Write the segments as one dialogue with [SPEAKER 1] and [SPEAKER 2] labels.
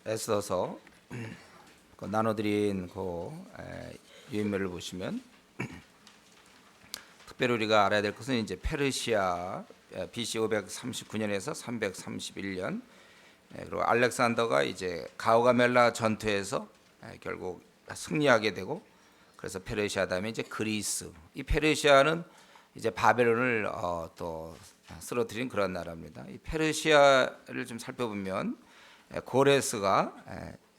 [SPEAKER 1] 에스더서 나눠드린 유인물을 보시면 특별히 우리가 알아야 될 것은 이제 페르시아 BC 539년에서 331년 그리고 알렉산더가 이제 가오가멜라 전투에서 결국 승리하게 되고 그래서 페르시아 다음에 이제 그리스. 이 페르시아는 이제 바벨론을 또 쓰러뜨린 그런 나라입니다. 이 페르시아를 좀 살펴보면 고레스가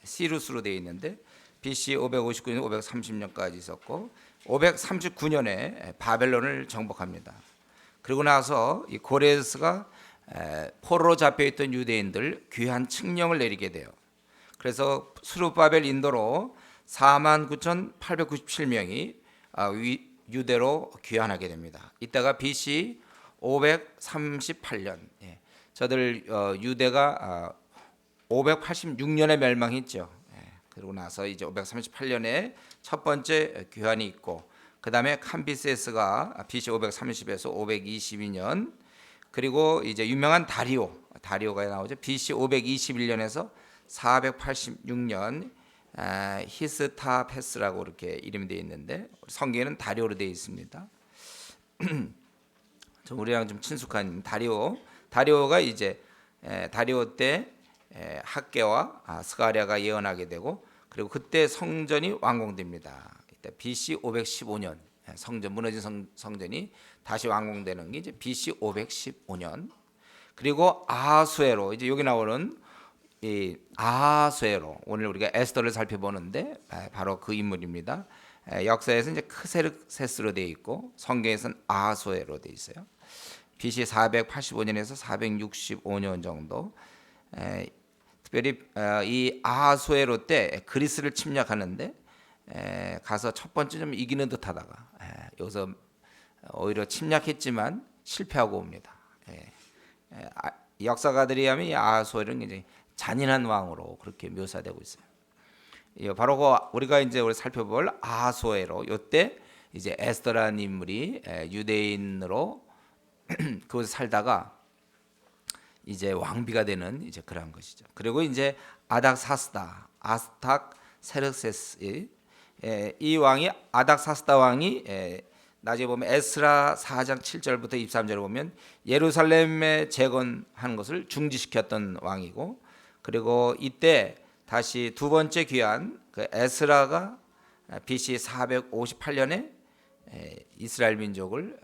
[SPEAKER 1] 시루스로 되어 있는데 BC 559년 530년까지 있었고 539년에 바벨론을 정복합니다. 그리고 나서 이 고레스가 포로로 잡혀있던 유대인들 귀한 칙령을 내리게 돼요. 그래서 수르바벨 인도로 49,897명이 유대로 귀환하게 됩니다. 이때가 BC 538년. 저들 유대가 586년에 멸망했죠. 그리고 나서 이제 538년에 첫 번째 귀환이 있고, 그 다음에 캄비세스가 BC 530에서 522년, 그리고 이제 유명한 다리오가 나오죠. BC 521년에서 486년 히스타페스라고 이렇게 이름이 되어 있는데 성경에는 다리오로 되어 있습니다. 우리랑 좀 친숙한 다리오가 이제 다리오 때 학개와 스가랴가 예언하게 되고, 그리고 그때 성전이 완공됩니다. 이때 BC 515년 성전 무너진 성전이 다시 완공되는 게 이제 BC 515년. 그리고 아하수에로, 이제 여기 나오는 이 아하수에로, 오늘 우리가 에스더를 살펴보는데 바로 그 인물입니다. 역사에서 이제 크세르세스로 되어 있고 성경에서는 아하수에로 되어 있어요. BC 485년에서 465년 정도. 특별히 이 아하수에로 때 그리스를 침략하는데 가서 첫 번째 좀 이기는 듯하다가 여기서 오히려 침략했지만 실패하고 옵니다. 역사가들이 하면 이 아하수에로는 굉장히 잔인한 왕으로 그렇게 묘사되고 있어요. 바로 우리가 이제 살펴볼 아하수에로, 이때 이제 에스더라는 인물이 유대인으로 그곳에 살다가 이제 왕비가 되는 이제 그런 것이죠. 그리고 이제 아닥세르세스, 이 왕이 아닥사스다 왕이 나중에 보면 에스라 4장 7절부터 23절을 보면 예루살렘에 재건한 것을 중지시켰던 왕이고, 그리고 이때 다시 두 번째 귀환 그 에스라가 BC 458년에 이스라엘 민족을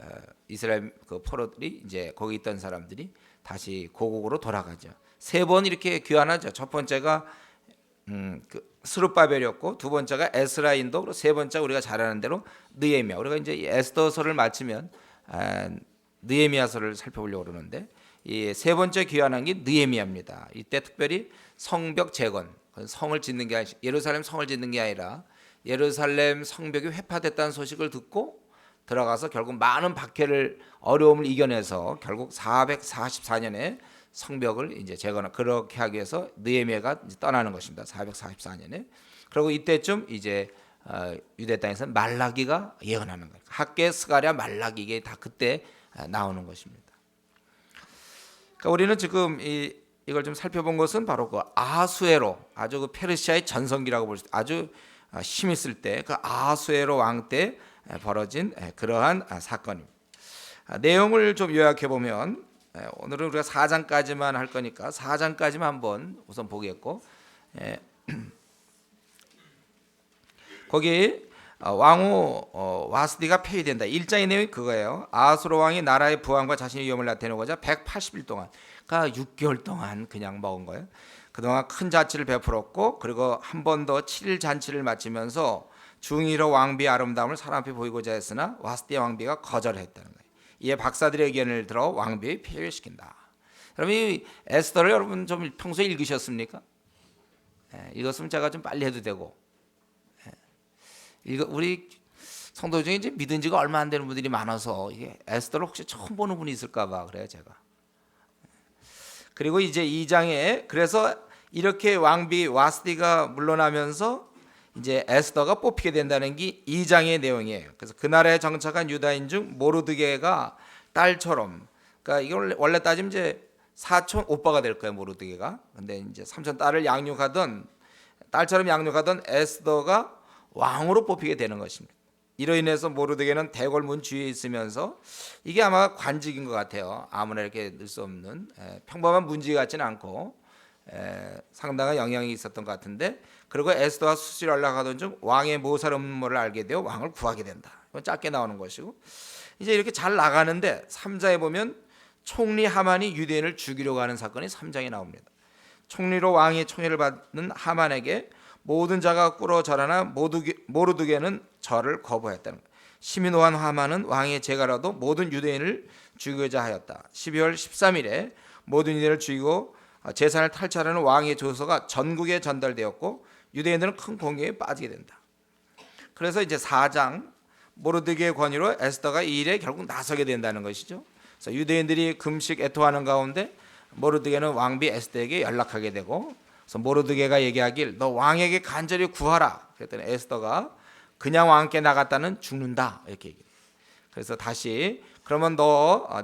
[SPEAKER 1] 이스라엘 그 포로들이 이제 거기 있던 사람들이 다시 고국으로 돌아가죠. 세 번 이렇게 귀환하죠. 첫 번째가 스룹바벨이었고, 두 번째가 에스라인도, 그리고 세 번째가 우리가 잘 아는 대로 느헤미야. 우리가 이제 에스더서를 마치면 느헤미야서를 살펴보려고 그러는데 이 세 번째 귀환한 게 느헤미야입니다. 이때 특별히 성벽 재건, 성을 짓는 게 아니라, 예루살렘 성을 짓는 게 아니라 예루살렘 성벽이 회파됐다는 소식을 듣고 들어가서 결국 많은 박해를 어려움을 이겨내서 결국 444년에 성벽을 이제 재건, 그렇게 하기 위해서 느헤미야가 떠나는 것입니다. 444년에. 그리고 이때쯤 이제 유대 땅에서 말라기가 예언하는 거예요. 학개, 스가랴, 말라기, 이게 다 그때 나오는 것입니다. 그러니까 우리는 지금 이걸 좀 살펴본 것은 바로 그 아하수에로, 아주 그 페르시아의 전성기라고 볼 수, 아주 힘 있을 때 그 아하수에로 왕 때 벌어진 그러한 사건입니다. 내용을 좀 요약해 보면, 오늘은 우리가 4장까지만 할 거니까 4장까지만 한번 우선 보겠고, 거기 왕후 와스디가 폐위된다. 1장의 내용이 그거예요. 아하수로 왕이 나라의 부안과 자신의 위험을 나타내고자 180일 동안, 그러니까 6개월 동안 그냥 먹은 거예요. 그동안 큰 잔치를 베풀었고, 그리고 한 번 더 7일 잔치를 마치면서 중의로 왕비의 아름다움을 사람 앞에 보이고자 했으나 와스디 왕비가 거절했다는 거예요. 이에 박사들의 의견을 들어 왕비를 폐위시킨다. 여러분, 이 에스더를 여러분 좀 평소에 읽으셨습니까? 읽었으면 제가 좀 빨리 해도 되고, 우리 성도 중에 이제 믿은 지가 얼마 안 되는 분들이 많아서 이게 에스더를 혹시 처음 보는 분이 있을까 봐 그래요, 제가. 그리고 이제 2장에 그래서 이렇게 왕비 와스디가 물러나면서 이제 에스더가 뽑히게 된다는 게 2장의 내용이에요. 그래서 그 나라에 정착한 유다인 중 모르드게가 딸처럼, 그러니까 이걸 원래 따지면 이제 사촌 오빠가 될 거예요, 모르드게가. 근데 이제 삼촌 딸을 양육하던 딸처럼 양육하던 에스더가 왕으로 뽑히게 되는 것입니다. 이로 인해서 모르드게는 대궐문 주위에 있으면서 이게 아마 관직인 것 같아요. 아무나 이렇게 넣을 수 없는 평범한 문지 같지는 않고 상당한 영향이 있었던 것 같은데, 그리고 에스더와 수술을 하던 중 왕의 모살 음모를 알게 되어 왕을 구하게 된다. 이건 짧게 나오는 것이고, 이제 이렇게 잘 나가는데 3장에 보면 총리 하만이 유대인을 죽이려고 하는 사건이 3장에 나옵니다. 총리로 왕의 총애를 받는 하만에게 모든 자가 꿇어 절하나 모르드게는 절을 거부했다는 거예요. 심히 노한 하만은 왕의 재가라도 모든 유대인을 죽이고자 하였다. 12월 13일에 모든 유대인을 죽이고 재산을 탈취하라는 왕의 조서가 전국에 전달되었고 유대인들은 큰 공경에 빠지게 된다. 그래서 이제 4장 모르드게의 권유로 에스더가 이 일에 결국 나서게 된다는 것이죠. 그래서 유대인들이 금식 애토하는 가운데 모르드게는 왕비 에스더에게 연락하게 되고, 그래서 모르드게가 얘기하길 너 왕에게 간절히 구하라. 그랬더니 에스더가 그냥 왕께 나갔다는 죽는다 이렇게 얘기해요. 그래서 다시 그러면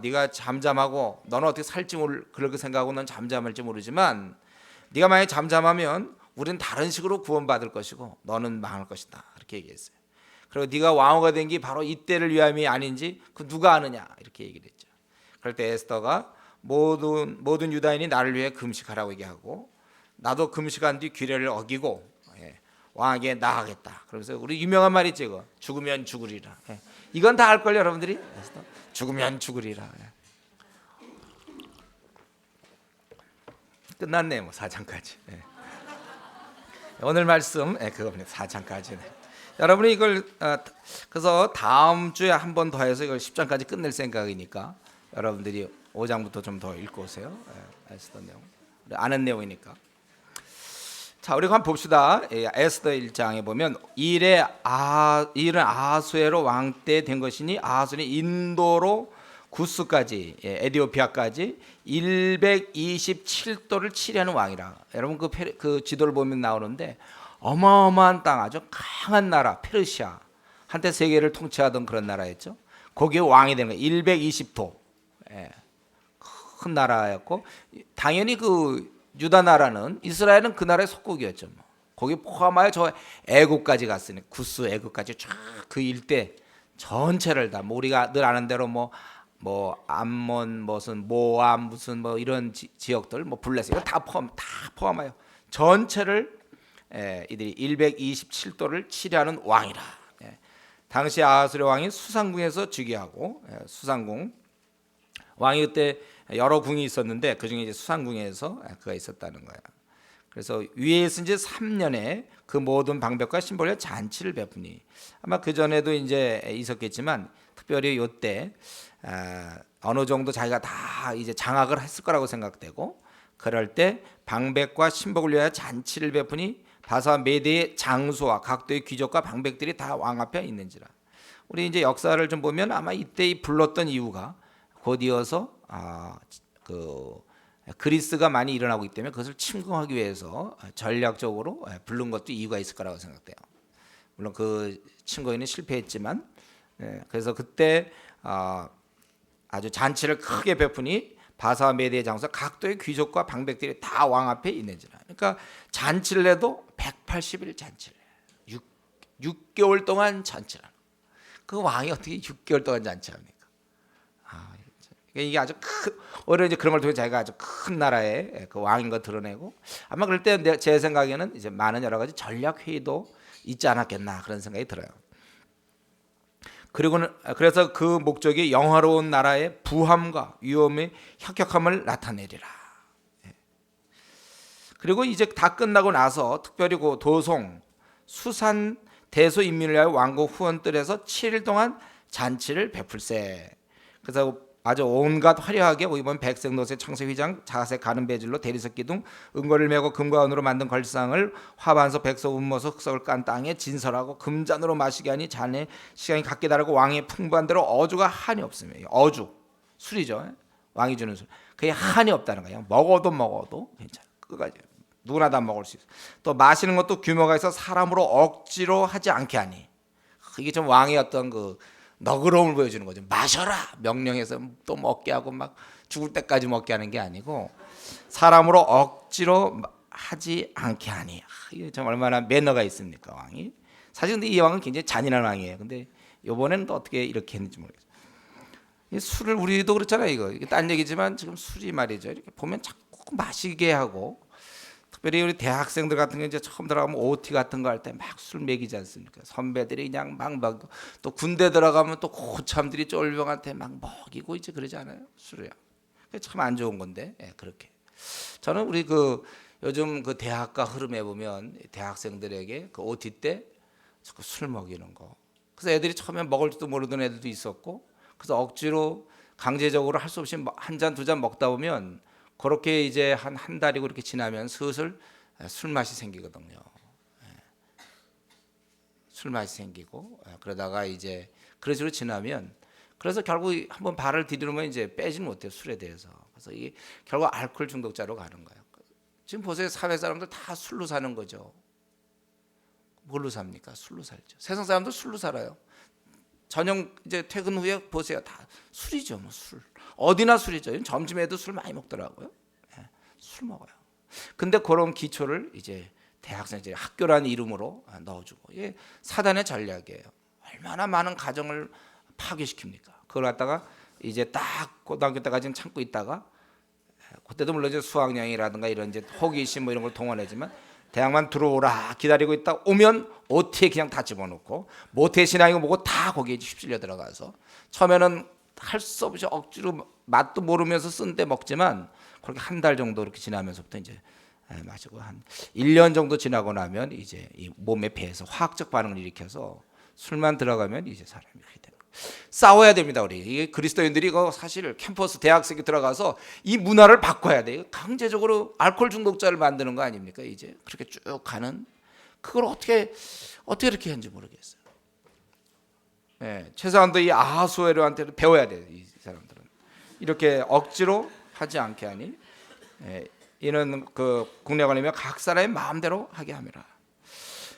[SPEAKER 1] 네가 잠잠하고 너는 어떻게 살지 그렇게 생각하고 넌 잠잠할지 모르지만 네가 만약에 잠잠하면 우리는 다른 식으로 구원받을 것이고 너는 망할 것이다 이렇게 얘기했어요. 그리고 네가 왕후가 된 게 바로 이때를 위함이 아닌지 그 누가 아느냐 이렇게 얘기를 했죠. 그럴 때 에스더가 모든 유다인이 나를 위해 금식하라고 얘기하고 나도 금식한 뒤 규례를 어기고 왕에게 나아가겠다. 그러면서 우리 유명한 말 있지, 이거 죽으면 죽으리라. 이건 다 알걸요 여러분들이. 죽으면 죽으리라. 끝났네 뭐 4장까지. 오늘 말씀 그겁니다. 4장까지는. 여러분이 이걸 그래서 다음 주에 한 번 더 해서 이걸 10장까지 끝낼 생각이니까 여러분들이 5장부터 좀 더 읽고 오세요. 에스더 내용 아는 내용이니까. 자, 우리 한번 봅시다. 에스더 1장에 보면 이 일은 아하수에로 왕 때 된 것이니 아하수는 인도로 구스까지 에디오피아까지 127도를 치려는 왕이라. 여러분 그 지도를 보면 나오는데 어마어마한 땅, 아주 강한 나라 페르시아, 한때 세계를 통치하던 그런 나라였죠. 거기에 왕이 되는 거예요. 120도 큰 나라였고, 당연히 그 유다 나라는 이스라엘은 그 나라의 속국이었죠. 거기 포함하여 저 애굽까지 갔으니 구스 애굽까지 쫙 그 일대 전체를 다 우리가 늘 아는 대로 뭐 암몬 무슨 모압 무슨 뭐 이런 지역들 블레셋 이거 다 포함하여 전체를 이들이 127도를 치려는 왕이라. 당시 아하수르 왕이 수상궁에서 즉위하고 수상궁 왕이 그때 여러 궁이 있었는데 그 중에 이제 수상궁에서 그가 있었다는 거야. 그래서 위에 있은 지 3년에 그 모든 방백과 신벌의 잔치를 베푸니, 아마 그 전에도 이제 있었겠지만 특별히 요때 어느 정도 자기가 다 이제 장악을 했을 거라고 생각되고, 그럴 때 방백과 신복을 위하여 잔치를 베푸니 바사 메대의 장수와 각도의 귀족과 방백들이 다 왕 앞에 있는지라. 우리 이제 역사를 좀 보면 아마 이때 불렀던 이유가 곧 이어서 그리스가 많이 일어나고 있기 때문에 그것을 침공하기 위해서 전략적으로 부른 것도 이유가 있을 거라고 생각돼요. 물론 그 침공에는 실패했지만, 그래서 그때 아주 잔치를 크게 베푸니 바사 메대의 장수 각도의 귀족과 방백들이 다 왕 앞에 있는지라. 그러니까 잔치를 해도 180일 잔치를 6개월 동안 잔치를 하는. 그 왕이 어떻게 6개월 동안 잔치합니까? 이게 아주 오히려 이제 그런 걸 통해 자기가 아주 큰 나라의 그 왕인 거 드러내고, 아마 그럴 때 제 생각에는 이제 많은 여러 가지 전략 회의도 있지 않았겠나 그런 생각이 들어요. 그래서 그 목적이 영화로운 나라의 부함과 위험의 혁혁함을 나타내리라. 그리고 이제 다 끝나고 나서 특별히 그 도송, 수산, 대소 인민을 위하여 왕국 후원들에서 7일 동안 잔치를 베풀세. 그래서 아주 온갖 화려하게 이번 백색 노새 청색 휘장 자색 가는 배질로 대리석 기둥 은고를 메고 금과 은으로 만든 걸상을 화반석 백석 운모석 흑석을 깐 땅에 진설하고 금잔으로 마시게 하니 잔의 시간이 각기 다르고 왕의 풍부한 대로 어주가 한이 없으며, 어주 술이죠. 왕이 주는 술, 그게 한이 없다는 거예요. 먹어도 괜찮아. 끝까지 누구나 다 먹을 수 있어. 또 마시는 것도 규모가 있어 사람으로 억지로 하지 않게 하니, 이게 좀 왕의 어떤 그 너그러움을 보여주는 거죠. 마셔라 명령해서 또 먹게 하고 막 죽을 때까지 먹게 하는 게 아니고 사람으로 억지로 하지 않게 하니. 이게 참 얼마나 매너가 있습니까, 왕이. 사실 근데 이 왕은 굉장히 잔인한 왕이에요. 근데 이번에는 또 어떻게 이렇게 했는지 모르겠어요. 이 술을 우리도 그렇잖아요. 이게 딴 얘기지만 지금 술이 말이죠. 이렇게 보면 자꾸 마시게 하고, 특별히 우리 대학생들 같은 게 이제 처음 들어가면 OT 같은 거 할 때 막 술 먹이지 않습니까? 선배들이 그냥 막 또 군대 들어가면 또 고참들이 쫄병한테 막 먹이고 이제 그러지 않아요? 술이야. 참 안 좋은 건데, 예, 그렇게. 저는 우리 그 요즘 그 대학가 흐름에 보면 대학생들에게 그 OT 때 자꾸 술 먹이는 거. 그래서 애들이 처음에 먹을 줄도 모르던 애들도 있었고, 그래서 억지로 강제적으로 할 수 없이 한 잔 두 잔 먹다 보면 그렇게 이제 한 달이고 이렇게 지나면 슬슬 술 맛이 생기거든요. 술 맛이 생기고 그러다가 이제 그런 식으로 지나면 그래서 결국 한번 발을 디디면 이제 빼지는 못해요, 술에 대해서. 그래서 이게 결국 알코올 중독자로 가는 거예요. 지금 보세요, 사회 사람들 다 술로 사는 거죠. 뭘로 삽니까? 술로 살죠. 세상 사람들 술로 살아요. 저녁 이제 퇴근 후에 보세요, 다 술이죠, 뭐 술. 어디나 술이죠. 점심에도 술 많이 먹더라고요. 네, 술 먹어요. 근데 그런 기초를 이제 대학생 이제 학교라는 이름으로 넣어주고, 이게 사단의 전략이에요. 얼마나 많은 가정을 파괴시킵니까? 그걸 갖다가 이제 딱 고등학교 때까지는 참고 있다가, 그때도 물론 이제 수학여행이라든가 이런 이제 호기심 뭐 이런 걸 동원하지만 대학만 들어오라 기다리고 있다 오면 OT에 그냥 다 집어넣고 모태 신앙이고 뭐고 다 거기에 휩쓸려 들어가서 처음에는 할 수 없이 억지로 맛도 모르면서 쓴 데 먹지만 그렇게 한 달 정도 이렇게 지나면서부터 이제 마시고 한 1년 정도 지나고 나면 이제 이 몸의 배에서 화학적 반응을 일으켜서 술만 들어가면 이제 사람이 그렇게 되는 거예요. 싸워야 됩니다. 우리 이게 그리스도인들이 사실 캠퍼스 대학생이 들어가서 이 문화를 바꿔야 돼요. 강제적으로 알코올 중독자를 만드는 거 아닙니까? 이제 그렇게 쭉 가는 그걸 어떻게 이렇게 했는지 모르겠어요. 네, 최소한도 이 아하수에로한테 배워야 돼요. 이 사람들은 이렇게 억지로 하지 않게 하니 이는 그 국내관이면 각 사람의 마음대로 하게 함이라.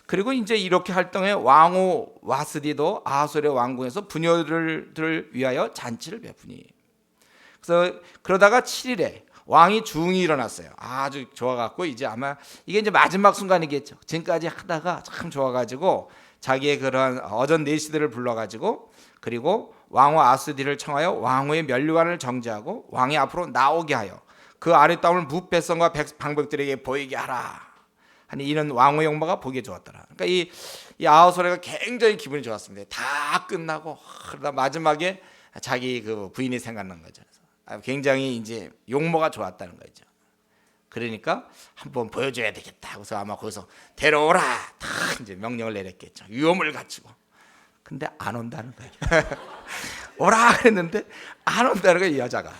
[SPEAKER 1] 그리고 이제 이렇게 활동해 왕후 와스디도 아하수에로 왕궁에서 부녀들을 위하여 잔치를 베푸니. 그래서 그러다가 7일에 왕이 중이 일어났어요. 아주 좋아갖고 이제 아마 이게 이제 마지막 순간이겠죠. 지금까지 하다가 참 좋아가지고 자기의 그런 어전 내시들을 불러가지고 그리고 왕후 아스디를 청하여 왕후의 면류관을 정지하고 왕이 앞으로 나오게 하여 그 아랫담을 무패성과 방백들에게 보이게 하라. 아니 이런 왕후의 용모가 보기에 좋았더라. 그러니까 이 아하수에로가 굉장히 기분이 좋았습니다. 다 끝나고 그러다 마지막에 자기 그 부인이 생각난 거죠. 굉장히 이제 용모가 좋았다는 거죠. 그러니까 한번 보여줘야 되겠다. 그래서 아마 거기서 데려오라 다 이제 명령을 내렸겠죠. 위험을 갖추고. 근데 안 온다는 거예요. 오라 그랬는데 안 온다는 거예요, 이 여자가.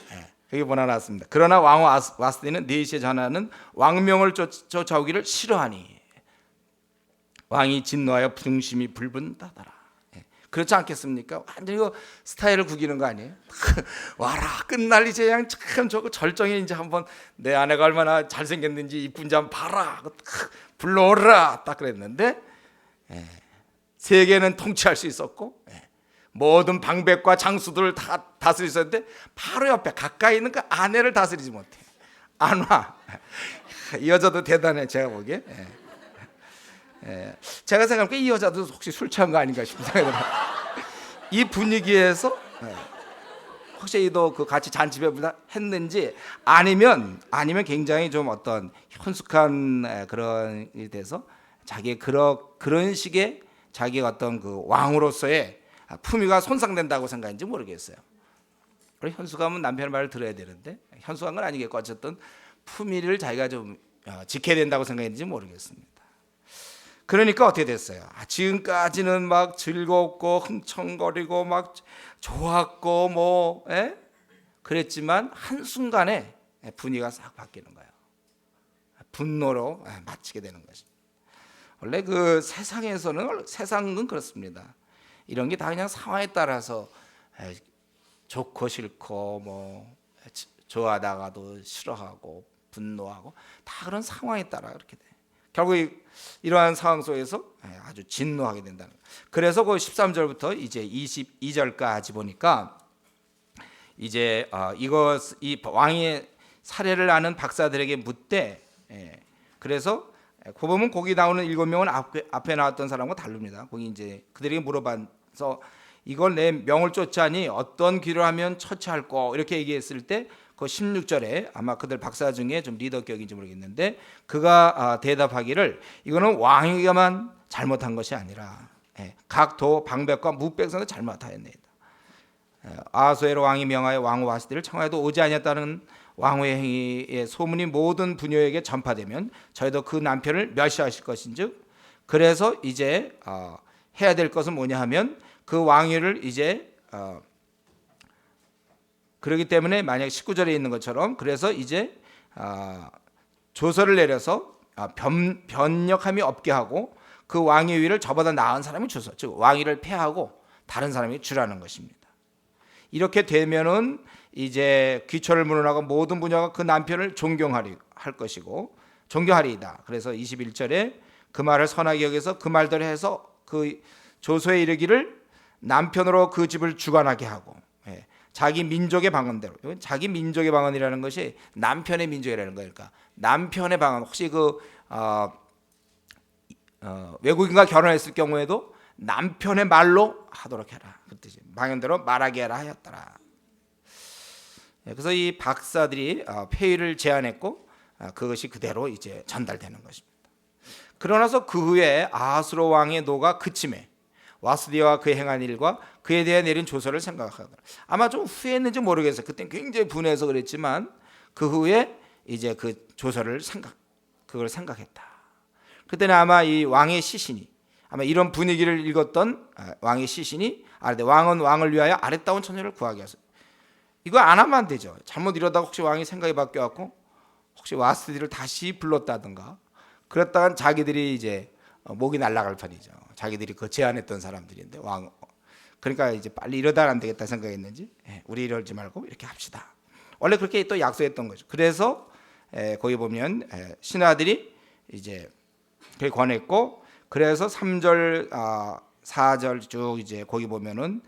[SPEAKER 1] 그게 보나놨습니다. 그러나 왕후 와스디는 4시에 전하는 왕명을 쫓아오기를 싫어하니 왕이 진노하여 중심이 불분다더라. 그렇지 않겠습니까? 완전히 이거 스타일을 구기는 거 아니에요? 와라 끝날 이제 그냥 참 저거 절정에 이제 한번 내 아내가 얼마나 잘생겼는지 이쁜지 한번 봐라 불러오라 딱 그랬는데 세계는 통치할 수 있었고 모든 방백과 장수들을 다 다스릴 수 있었는데 바로 옆에 가까이 있는 그 아내를 다스리지 못해. 안 와. 이 여자도 대단해 제가 보기에. 제가 생각하니까 이 여자도 혹시 술 취한 거 아닌가 싶은 생각이 들어요. 이 분위기에서 혹시 또 그 같이 잔치배 했는지 아니면 굉장히 좀 어떤 현숙한 그런 에 대해서 자기의 그런 식의 자기의 어떤 그 왕으로서의 품위가 손상된다고 생각했는지 모르겠어요. 현숙하면 남편의 말을 들어야 되는데 현숙한 건 아니겠고 어쨌든 품위를 자기가 좀 지켜야 된다고 생각했는지 모르겠습니다. 그러니까 어떻게 됐어요? 지금까지는 막 즐겁고 흥청거리고 막 좋았고 뭐 그랬지만 한순간에 분위기가 싹 바뀌는 거예요. 분노로 마치게 되는 것이. 원래 그 세상은 그렇습니다. 이런 게 다 그냥 상황에 따라서 좋고 싫고 뭐 좋아하다가도 싫어하고 분노하고 다 그런 상황에 따라 그렇게 돼. 결국 이러한 상황 속에서 아주 진노하게 된다는 거예요. 그래서 그 13절부터 이제 22절까지 보니까 이제 이 왕의 사례를 아는 박사들에게 묻되, 그래서 그 보면 거기 나오는 7명은 앞에 나왔던 사람과 다릅니다. 거기 이제 그들에게 물어봐서 이걸 내 명을 쫓자니 어떤 길을 하면 처치할 거 이렇게 얘기했을 때 그 16절에 아마 그들 박사 중에 좀 리더격인지 모르겠는데 그가 대답하기를 이거는 왕에게만 잘못한 것이 아니라 각 도 방백과 무백성도 잘못하였나이다. 아하수에로 왕이 명하여 왕후 와스디를 청하여도 오지 아니했다는 왕후의 행위의 소문이 모든 부녀에게 전파되면 저희도 그 남편을 멸시하실 것인즉 그래서 이제 해야 될 것은 뭐냐 하면 그 왕위를 이제 그렇기 때문에 만약 19절에 있는 것처럼 그래서 이제 조서를 내려서 변역함이 없게 하고 그 왕의 위를 저보다 나은 사람이 주소, 즉 왕위를 폐하고 다른 사람이 주라는 것입니다. 이렇게 되면은 이제 귀처를 물어나고 모든 부녀가 그 남편을 존경하리 할 것이고 존경하리이다. 그래서 21절에 그 말을 선하게 여겨서 그 말대로 해서 그 조서에 이르기를 남편으로 그 집을 주관하게 하고 자기 민족의 방언대로. 자기 민족의 방언이라는 것이 남편의 민족이라는 거예요. 그러니까 남편의 방언. 혹시 그 외국인과 결혼했을 경우에도 남편의 말로 하도록 해라. 그 뜻이 방언대로 말하게 해라 하였더라. 그래서 이 박사들이 폐위를 제안했고 그것이 그대로 이제 전달되는 것입니다. 그러나서 그 후에 아하수로 왕의 노가 그침에 와스디와 그의 행한 일과 그에 대해 내린 조서를 생각하더라. 아마 좀 후회했는지 모르겠어요. 그때는 굉장히 분해서 그랬지만 그 후에 이제 그 조서를 그걸 생각했다. 그때는 아마 이 왕의 시신이 아마 이런 분위기를 읽었던 왕의 시신이 왕은 왕을 위하여 아름다운 처녀를 구하게 하소서. 이거 안 하면 안 되죠. 잘못 이러다가 혹시 왕이 생각이 바뀌어갖고 혹시 와스디를 다시 불렀다든가 그랬다간 자기들이 이제 목이 날아갈 판이죠. 자기들이 그 제안했던 사람들인데 왕 그러니까 이제 빨리 이러다 안 되겠다 생각했는지 우리 이러지 말고 이렇게 합시다. 원래 그렇게 또 약속했던 거죠. 그래서 거기 보면 신하들이 이제 그렇게 권했고 그래서 3절 4절 쭉 이제 거기 보면은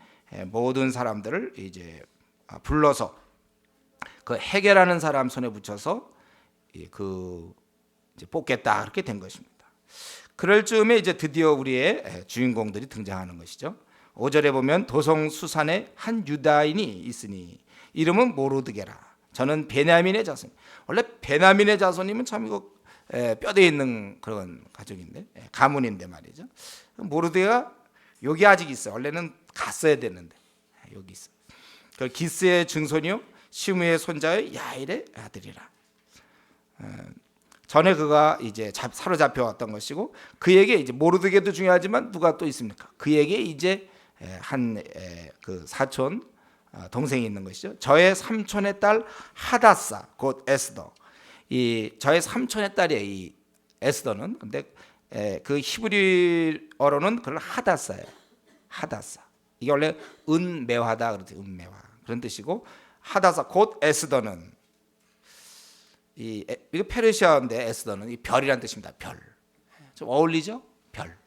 [SPEAKER 1] 모든 사람들을 이제 불러서 그 해결하는 사람 손에 붙여서 그 이제 뽑겠다 그렇게 된 것입니다. 그럴 즈음에 이제 드디어 우리의 주인공들이 등장하는 것이죠. 5절에 보면 도성 수산에 한 유다인이 있으니 이름은 모르드게라. 저는 베냐민의 자손. 원래 베냐민의 자손이면 참 이거 뼈대 있는 그런 가족인데 가문인데 말이죠. 모르드게가 여기 아직 있어. 원래는 갔어야 되는데 여기 있어. 그 기스의 증손이요 시므의 손자의 야일의 아들이라. 전에 그가 이제 사로잡혀 왔던 것이고 그에게 이제 모르드게도 중요하지만 누가 또 있습니까? 그에게 이제 한 그 사촌 동생이 있는 것이죠. 저의 삼촌의 딸 하다사 곧 에스더. 이 저의 삼촌의 딸이에요. 이 에스더는 근데 그 히브리어로는 그걸 하다사예요. 하다사. 이게 원래 은매화다 그러죠. 은매화 그런 뜻이고 하다사 곧 에스더는 이거 페르시아인데 에스더는 이 별이란 뜻입니다. 별. 좀 어울리죠? 별.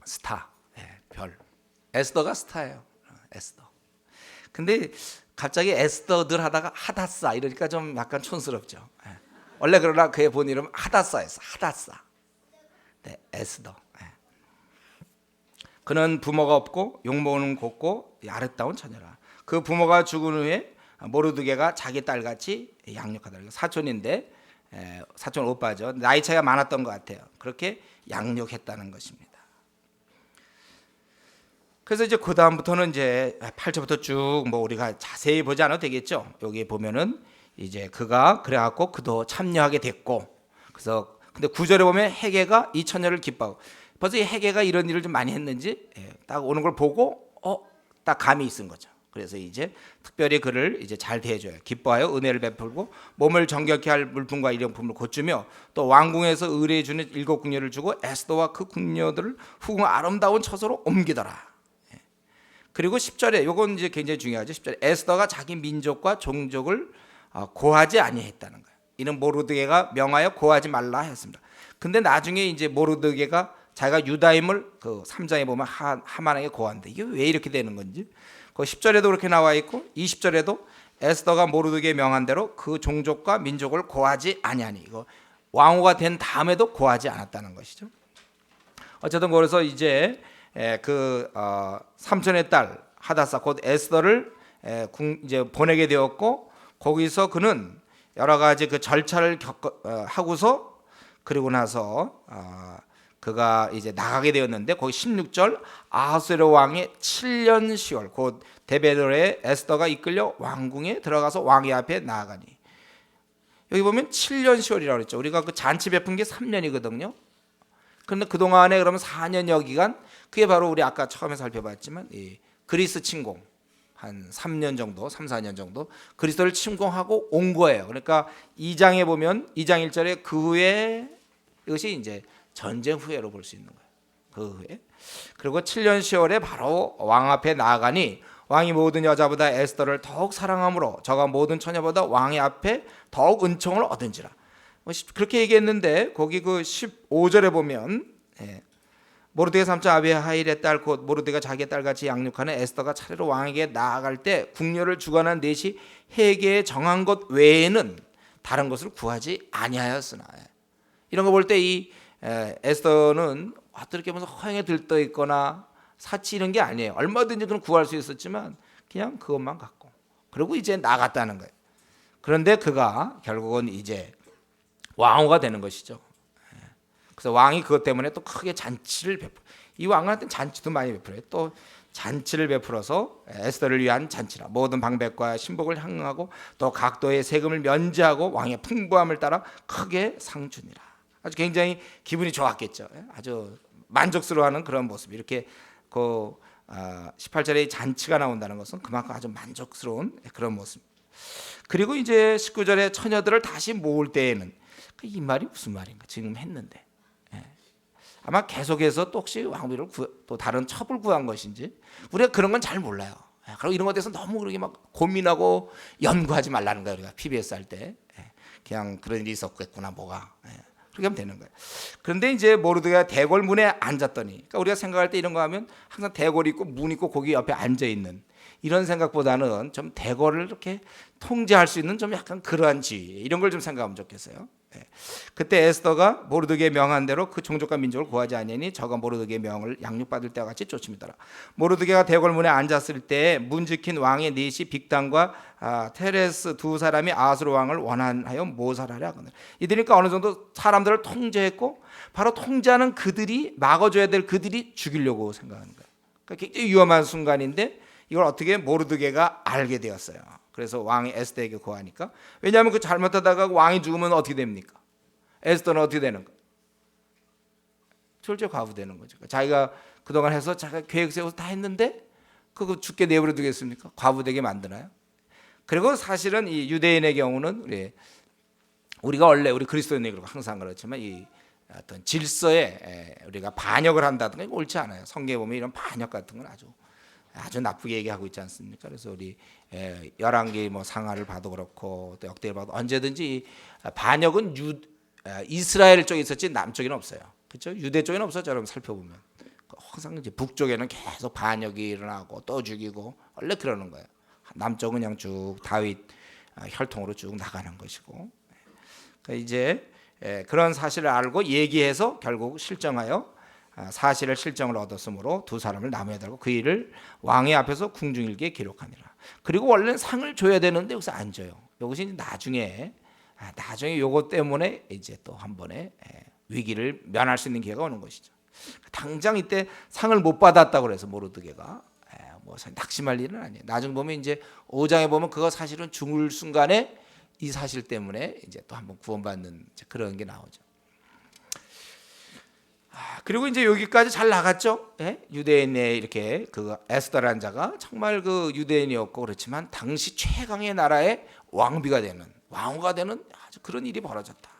[SPEAKER 1] 스타. 별. 에스더가 스타예요. 에스더. 근데 갑자기 에스더들 하다가 하다사 이러니까 좀 약간 촌스럽죠. 원래 그러나 그의 본 이름 하다사였어. 하다사. 네, 에스더. 그는 부모가 없고 용모는 곱고 아름다운 처녀라. 그 부모가 죽은 후에 모르드게가 자기 딸같이 양육하다. 사촌인데 사촌 오빠죠. 나이 차이가 많았던 것 같아요. 그렇게 양육했다는 것입니다. 그래서 이제 그 다음부터는 이제 8절부터 쭉 뭐 우리가 자세히 보지 않아도 되겠죠. 여기 보면은 이제 그가 그래갖고 그도 참여하게 됐고, 그래서 근데 9절에 보면 헤게가 이 처녀를 기뻐하고 벌써 이 헤게가 이런 일을 좀 많이 했는지 딱 오는 걸 보고 딱 감이 있은 거죠. 그래서 이제 특별히 그를 이제 잘 대해줘요. 기뻐하여 은혜를 베풀고 몸을 정결케 할 물품과 일용품을 고주며 또 왕궁에서 의뢰해 주는 7 궁녀를 주고 에스더와 그 궁녀들을 후궁 아름다운 처소로 옮기더라. 그리고 10절에 요건 이제 굉장히 중요하죠. 10절에 에스더가 자기 민족과 종족을 고하지 아니했다는 거예요. 이는 모르드게가 명하여 고하지 말라 했습니다. 근데 나중에 이제 모르드게가 자기가 유다임을 그 3장에 보면 하만에게 고한다. 이게 왜 이렇게 되는 건지 그 10절에도 그렇게 나와 있고 20절에도 에스더가 모르드게의 명한 대로 그 종족과 민족을 고하지 아니하니, 이거 왕후가 된 다음에도 고하지 않았다는 것이죠. 어쨌든 그래서 이제 삼촌의 딸 하다사 곧 에스더를 이제 보내게 되었고, 거기서 그는 여러 가지 그 절차를 하고서 그리고 나서 그가 이제 나가게 되었는데, 거기 16절 아하수에로 왕의 7년 10월 곧 데베돌의 에스더가 이끌려 왕궁에 들어가서 왕의 앞에 나아가니, 여기 보면 7년 10월이라고 그랬죠. 우리가 그 잔치 베푼 게 3년이거든요. 그런데 그동안에 그러면 4년여 기간, 그게 바로 우리 아까 처음에 살펴봤지만 이 그리스 침공 한 3년 정도, 3, 4년 정도 그리스도를 침공하고 온 거예요. 그러니까 2장에 보면 2장 1절에 그 후에, 이것이 이제 전쟁 후회로 볼 수 있는 거예요. 그 후에. 그리고 7년 10월에 바로 왕 앞에 나아가니 왕이 모든 여자보다 에스더를 더욱 사랑하므로 저가 모든 처녀보다 왕의 앞에 더욱 은총을 얻은지라. 그렇게 얘기했는데 거기 그 15절에 보면 모르드게 삼촌 아비하일의 딸 곧 모르드게가 자기의 딸같이 양육하는 에스더가 차례로 왕에게 나아갈 때 궁녀를 주관한 넷이 해계에 정한 것 외에는 다른 것을 구하지 아니하였으나, 이런 거 볼 때 이 에스더는 어떻게 보면 허행에 들떠 있거나 사치 이런 게 아니에요. 얼마든지 그는 구할 수 있었지만 그냥 그것만 갖고 그리고 이제 나갔다는 거예요. 그런데 그가 결국은 이제 왕후가 되는 것이죠. 그래서 왕이 그것 때문에 또 크게 잔치를 베풀어. 이 왕한테는 잔치도 많이 베풀어요. 또 잔치를 베풀어서 에스더를 위한 잔치라. 모든 방백과 신복을 향응하고 또 각도의 세금을 면제하고 왕의 풍부함을 따라 크게 상주니라. 아주 굉장히 기분이 좋았겠죠. 아주 만족스러워하는 그런 모습. 이렇게 그 18절에 잔치가 나온다는 것은 그만큼 아주 만족스러운 그런 모습. 그리고 이제 19절에 처녀들을 다시 모을 때에는 이 말이 무슨 말인가 지금 했는데, 아마 계속해서 또 혹시 왕비를 또 다른 첩을 구한 것인지 우리가 그런 건 잘 몰라요. 그리고 이런 것에 대해서 너무 그렇게 막 고민하고 연구하지 말라는 거예요. 우리가 PBS 할 때 그냥 그런 일이 있었겠구나 뭐가, 그렇게 하면 되는 거예요. 그런데 이제 모르드게가 대궐 문에 앉았더니, 그러니까 우리가 생각할 때 이런 거 하면 항상 대궐이 있고 문 있고 거기 옆에 앉아 있는 이런 생각보다는 좀 대궐을 이렇게 통제할 수 있는 좀 약간 그러한 지위, 이런 걸 좀 생각하면 좋겠어요. 그때 에스더가 모르드게의 명한 대로 그 종족과 민족을 구하지 아니하니 저가 모르드게의 명을 양육받을 때와 같이 쫓음이더라. 모르드게가 대궐문에 앉았을 때 문 지킨 왕의 넷이 빅단과 테레스 두 사람이 아하수르 왕을 원하여 모살하려 하거늘. 이들이니까 어느 정도 사람들을 통제했고 바로 통제하는 그들이 막아줘야 될 그들이 죽이려고 생각하는 거예요. 그러니까 굉장히 위험한 순간인데 이걸 어떻게 모르드게가 알게 되었어요. 그래서 왕이 에스더에게 고하니까, 왜냐하면 그 잘못하다가 왕이 죽으면 어떻게 됩니까? 에스더는 어떻게 되는 거예요? 철저히 과부되는 거죠. 자기가 그동안 해서 자기가 계획 세워서 다 했는데 그거 죽게 내버려 두겠습니까? 과부되게 만드나요? 그리고 사실은 이 유대인의 경우는 우리가 원래 우리 그리스도인이 그렇고 항상 그렇지만 이 어떤 질서에 우리가 반역을 한다든가 옳지 않아요. 성경에 보면 이런 반역 같은 건 아주 나쁘게 얘기하고 있지 않습니까? 그래서 우리 열왕기 뭐 상하를 봐도 그렇고 또 역대를 봐도 언제든지 반역은 이스라엘 쪽에 있었지 남쪽에는 없어요. 그렇죠? 유대 쪽에는 없어요. 여러분 살펴보면 항상 이제 북쪽에는 계속 반역이 일어나고 또 죽이고 원래 그러는 거예요. 남쪽은 그냥 쭉 다윗 혈통으로 쭉 나가는 것이고, 그러니까 이제 그런 사실을 알고 얘기해서 결국 실정하여 사실을 실정을 얻었으므로 두 사람을 나무에 달고 그 일을 왕의 앞에서 궁중일기에 기록하니라. 그리고 원래는 상을 줘야 되는데 여기서 안 줘요. 이것이 나중에 요것 때문에 이제 또 한 번에 위기를 면할 수 있는 기회가 오는 것이죠. 당장 이때 상을 못 받았다고 그래서 모르드게가 뭐 낙심할 일은 아니에요. 나중 보면 이제 5장에 보면 그거 사실은 죽을 순간에 이 사실 때문에 이제 또 한번 구원받는 그런 게 나오죠. 그리고 이제 여기까지 잘 나갔죠. 유대인의 이렇게 그 에스더라는 자가 정말 그 유대인이었고 그렇지만 당시 최강의 나라의 왕후가 되는 아주 그런 일이 벌어졌다.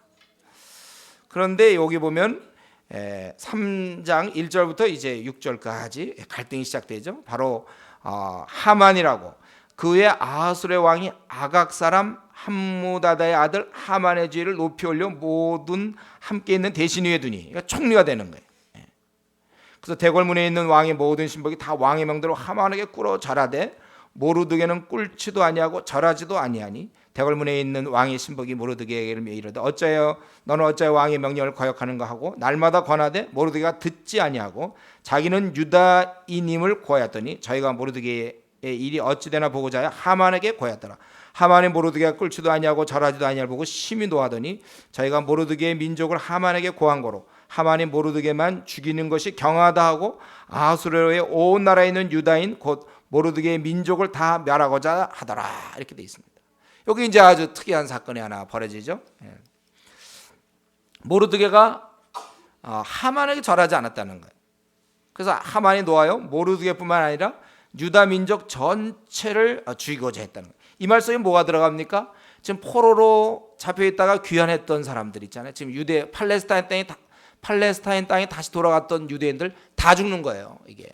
[SPEAKER 1] 그런데 여기 보면 3장 1절부터 이제 6절까지 갈등이 시작되죠. 바로 하만이라고, 그 외에 아하수르의 왕이 아각 사람 함무다다의 아들 하만의 죄를 높이 올려 모든 함께 있는 대신 위에 두니, 그러니까 총리가 되는 거예요. 그래서 대궐문에 있는 왕의 모든 신복이 다 왕의 명대로 하만에게 꿇어 절하되 모르드게는 꿀치도 아니하고 절하지도 아니하니 대궐문에 있는 왕의 신복이 모르드게에게 이르되 어찌하여 너는 어찌하여 왕의 명령을 거역하는가 하고 날마다 권하되 모르드게가 듣지 아니하고 자기는 유다인임을 고하였더니 저희가 모르드게의 일이 어찌 되나 보고자 하여 하만에게 고하였더라. 하만이 모르드게가 꿀치도 아니하고 절하지도 아니하를 보고 심히 노하더니 저희가 모르드게의 민족을 하만에게 고한 거로 하만이 모르드게만 죽이는 것이 경하다 하고 아하수에로의 온 나라에 있는 유다인 곧 모르드게의 민족을 다 멸하고자 하더라. 이렇게 돼 있습니다. 여기 이제 아주 특이한 사건이 하나 벌어지죠. 모르드게가 하만에게 절하지 않았다는 거예요. 그래서 하만이 노하여 모르드게뿐만 아니라 유다 민족 전체를 죽이고자 했다는 거예요. 이 말씀에 뭐가 들어갑니까? 지금 포로로 잡혀 있다가 귀환했던 사람들 있잖아요. 지금 유대 팔레스타인 땅에 다시 돌아갔던 유대인들 다 죽는 거예요. 이게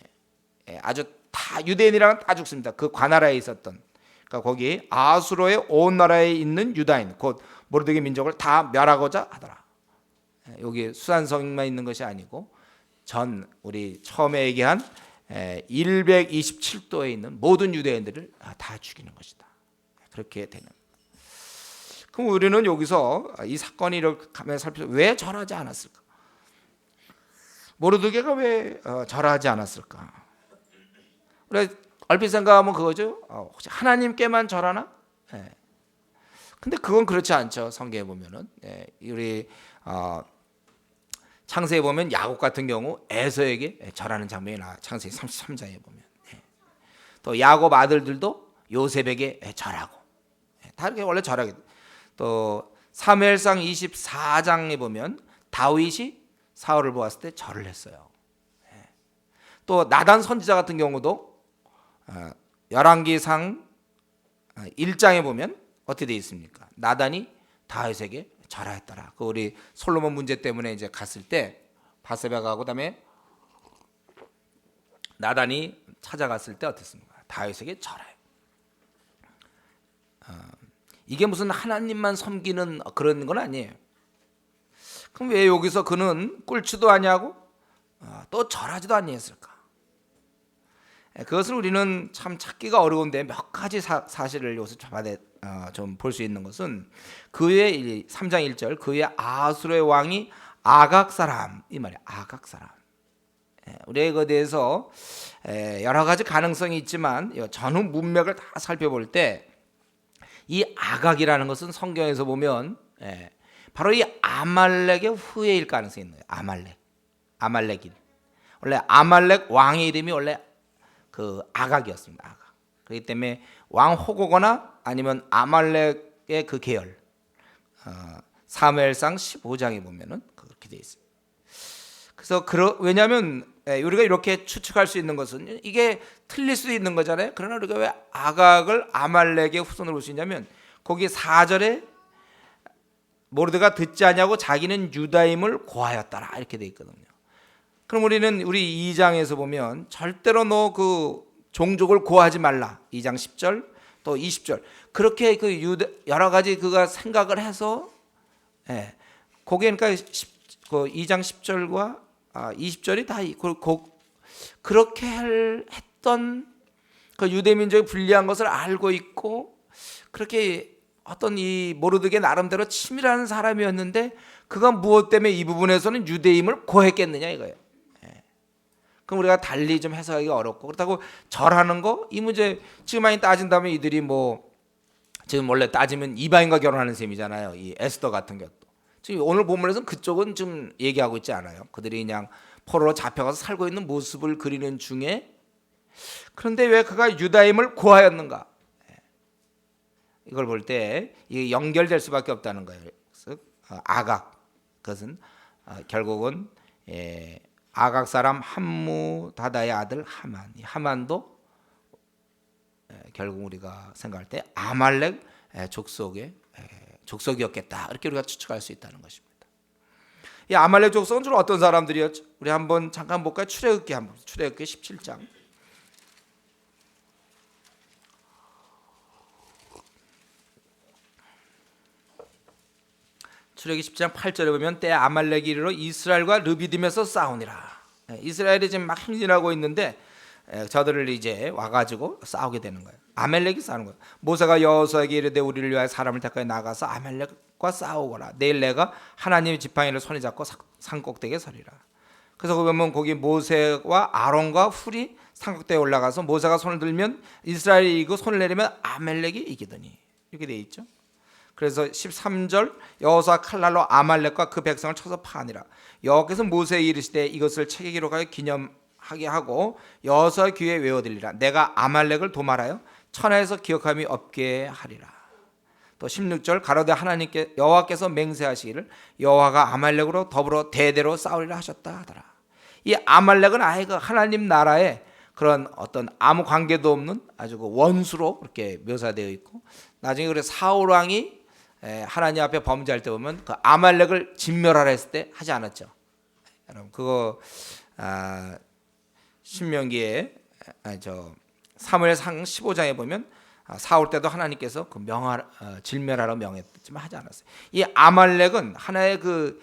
[SPEAKER 1] 아주 다 유대인이랑은 다 죽습니다. 그 관나라에 있었던, 그러니까 거기 아수로의 온 나라에 있는 유다인 곧 모르드게 민족을 다 멸하고자 하더라. 여기 수산성만 있는 것이 아니고 전 우리 처음에 얘기한 127도에 있는 모든 유대인들을 다 죽이는 것이다. 그렇게 되는. 그럼 우리는 여기서 이 사건이 이렇게 가면 살펴서 왜 절하지 않았을까? 모르드게가 왜 절하지 않았을까? 우리 얼핏 생각하면 그거죠. 혹시 하나님께만 절하나? 근데 그건 그렇지 않죠. 성경에 보면은 우리 창세에 보면 야곱 같은 경우 에서에게 절하는 장면이 나와. 창세기 33장에 보면 또 야곱 아들들도 요셉에게 절하고 다 이렇게 원래 절하게. 또 사무엘상 24장에 보면 다윗이 사울을 보았을 때 절을 했어요. 또 나단 선지자 같은 경우도 열왕기상 1장에 보면 어떻게 되어 있습니까? 나단이 다윗에게 절하였더라. 그 우리 솔로몬 문제 때문에 이제 갔을 때 바세바가 하고 그다음에 나단이 찾아갔을 때 어땠습니까? 다윗에게 절하요. 이게 무슨 하나님만 섬기는 그런 건 아니에요. 그럼 왜 여기서 그는 꿀치도 아니하고 또 절하지도 아니했을까? 그것을 우리는 참 찾기가 어려운데 몇 가지 사실을 여기서 좀 볼 수 있는 것은 그의 3장 1절 그의 아수르의 왕이 아각 사람 이 말이야. 아각 사람. 우리가 그에 대해서 여러 가지 가능성이 있지만 전후 문맥을 다 살펴볼 때 이 아각이라는 것은 성경에서 보면 바로 이 아말렉의 후예일 가능성이 있는 거예요. 아말렉인. 원래 아말렉 왕의 이름이 원래 그 아각이었습니다. 아각. 그렇기 때문에 왕 호고거나 아니면 아말렉의 그 계열. 사무엘상 15장에 보면은 그렇게 돼 있어요. 그래서 왜냐하면 우리가 이렇게 추측할 수 있는 것은 이게 틀릴 수도 있는 거잖아요. 그러나 우리가 왜 아각을 아말렉의 후손으로 볼 수 있냐면 거기 4절에 모르드가 듣지 아니하고 자기는 유다임을 고하였더라 이렇게 돼 있거든요. 그럼 우리는 우리 2장에서 보면 절대로 너 그 종족을 고하지 말라 2장 10절 또 20절 그렇게 그 여러 가지 그가 생각을 해서 거기에 그러니까 그 2장 10절과 20절이 다 그렇게 했던 그 유대 민족이 불리한 것을 알고 있고 그렇게 어떤 이 모르드게 나름대로 치밀한 사람이었는데 그가 무엇 때문에 이 부분에서는 유대임을 고했겠느냐 이거예요. 그럼 우리가 달리 좀 해석하기가 어렵고 그렇다고 절하는 거 이 문제 지금 많이 따진다면 이들이 뭐 지금 원래 따지면 이방인과 결혼하는 셈이잖아요. 이 에스더 같은 것도 지금 오늘 본문에서는 그쪽은 좀 얘기하고 있지 않아요. 그들이 그냥 포로로 잡혀가서 살고 있는 모습을 그리는 중에 그런데 왜 그가 유다임을 고하였는가? 이걸 볼 때 이게 연결될 수밖에 없다는 거예요. 아각 그것은 결국은 아각 사람 함무다다의 아들 하만. 하만도 결국 우리가 생각할 때 아말렉 족속이었겠다. 이렇게 우리가 추측할 수 있다는 것입니다. 이 아말렉 족속은 주로 어떤 사람들이었죠? 우리 한번 잠깐 볼까요? 출애굽기 17장. 출애굽기 10장 8절에 보면 때 아말렉이 이르러 이스라엘과 르비딤에서 싸우니라. 이스라엘이 지금 막 행진하고 있는데 저들을 이제 와가지고 싸우게 되는 거예요. 아말렉이 싸는 거예요. 모세가 여호수아에게 이르되 우리를 위하여 사람을 택하여 나가서 아말렉과 싸우거라. 내일 내가 하나님의 지팡이를 손에 잡고 산 꼭대기에 서리라. 그래서 보면 거기 모세와 아론과 훌이 산꼭대기에 올라가서 모세가 손을 들면 이스라엘이 이기고 손을 내리면 아말렉이 이기더니 이렇게 돼 있죠. 그래서 13절 여호수아 칼날로 아말렉과 그 백성을 쳐서 파니라. 여호와께서 모세에 이르시되 이것을 책에 기록하여 기념하게 하고 여호수아 귀에 외워들리라. 내가 아말렉을 도말하여 천하에서 기억함이 없게 하리라. 또 16절 가로되 하나님께 여호와께서 맹세하시기를 여호와가 아말렉으로 더불어 대대로 싸우리라 하셨다 하더라. 이 아말렉은 아예 그 하나님 나라의 그런 어떤 아무 관계도 없는 아주 그 원수로 그렇게 묘사되어 있고, 나중에 그래 사울 왕이 하나님 앞에 범죄할 때 보면 그 아말렉을 진멸하라 했을 때 하지 않았죠. 여러분 그거 신명기에 사무엘상 15장에 보면 사울 때도 하나님께서 그 진멸하라 명했지만 하지 않았어요. 이 아말렉은 하나의 그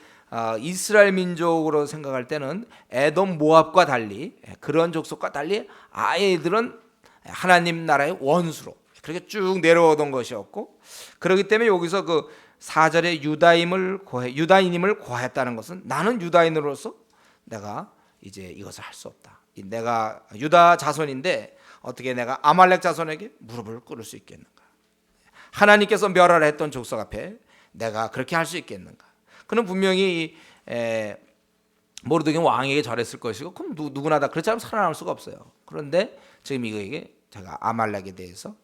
[SPEAKER 1] 이스라엘 민족으로 생각할 때는 에돔 모압과 달리 그런 족속과 달리 아예 이들은 하나님 나라의 원수로 그렇게 쭉 내려오던 것이었고, 그렇기 때문에 여기서 그 4절에 유다인임을 고하였다는 것은 나는 유다인으로서 내가 이제 이것을 할 수 없다. 내가 유다 자손인데 어떻게 내가 아말렉 자손에게 무릎을 꿇을 수 있겠는가? 하나님께서 멸하라 했던 족속 앞에 내가 그렇게 할 수 있겠는가? 그는 분명히 모르드게 왕에게 절했을 것이고, 그럼 누구나 다 그렇지 않으면 살아남을 수가 없어요. 그런데 지금 이거에게 제가 아말렉에 대해서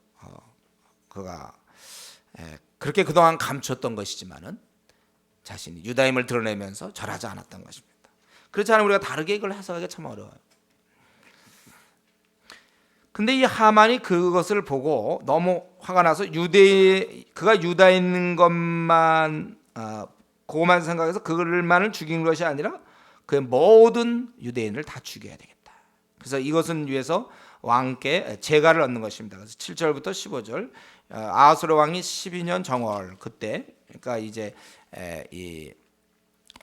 [SPEAKER 1] 그가 그렇게 그동안 감췄던 것이지만은 자신이 유다임을 드러내면서 절하지 않았던 것입니다. 그렇지 않으면 우리가 다르게 이걸 해석하기가 참 어려워요. 근데 이 하만이 그것을 보고 너무 화가 나서 그가 유다인 것만 그것만 생각해서 그들만을 죽인 것이 아니라 그 모든 유대인을 다 죽여야 되겠다. 그래서 이것은 위해서 왕께 제가를 얻는 것입니다. 그래서 7절부터 15절 아하수르 왕이 12년 정월 그때, 그러니까 이제 이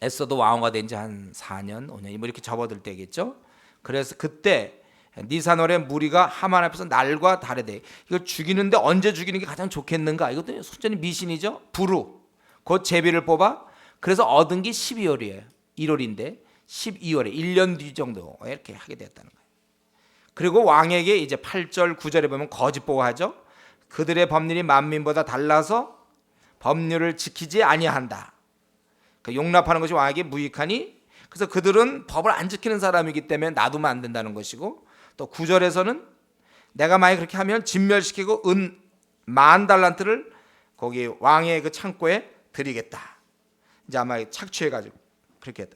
[SPEAKER 1] 에스더도 왕후가 된 지 한 4년 5년 뭐 이렇게 접어들 때겠죠. 그래서 그때 니사놀의 무리가 하만 앞에서 날과 다르되 이걸 죽이는데 언제 죽이는 게 가장 좋겠는가? 이것도 순전히 미신이죠. 부루 곧 제비를 뽑아 그래서 얻은 게 12월이에요. 1월인데 12월에 1년 뒤 정도 이렇게 하게 되었다는 거예요. 그리고 왕에게 이제 8절 9절에 보면 거짓 보고하죠. 그들의 법률이 만민보다 달라서 법률을 지키지 아니한다. 그러니까 용납하는 것이 왕에게 무익하니, 그래서 그들은 법을 안 지키는 사람이기 때문에 놔두면 안 된다는 것이고, 또 9절에서는 내가 만약 그렇게 하면 진멸시키고 은 10,000달란트를 거기 왕의 그 창고에 드리겠다. 이제 아마 착취해가지고 그렇게 했다.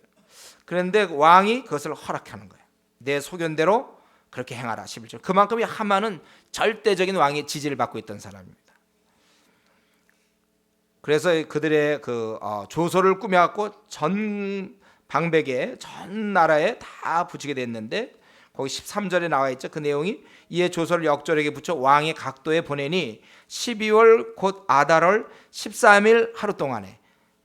[SPEAKER 1] 그런데 왕이 그것을 허락하는 거예요. 내 소견대로 그렇게 행하라. 11절. 그만큼 이 하만은 절대적인 왕의 지지를 받고 있던 사람입니다. 그래서 그들의 그 조서를 꾸며갖고 전 방백에 전 나라에 다 붙이게 됐는데, 거기 13절에 나와 있죠. 그 내용이 이에 조서를 역절에게 붙여 왕의 각도에 보내니 12월 곧 아달월 13일 하루 동안에,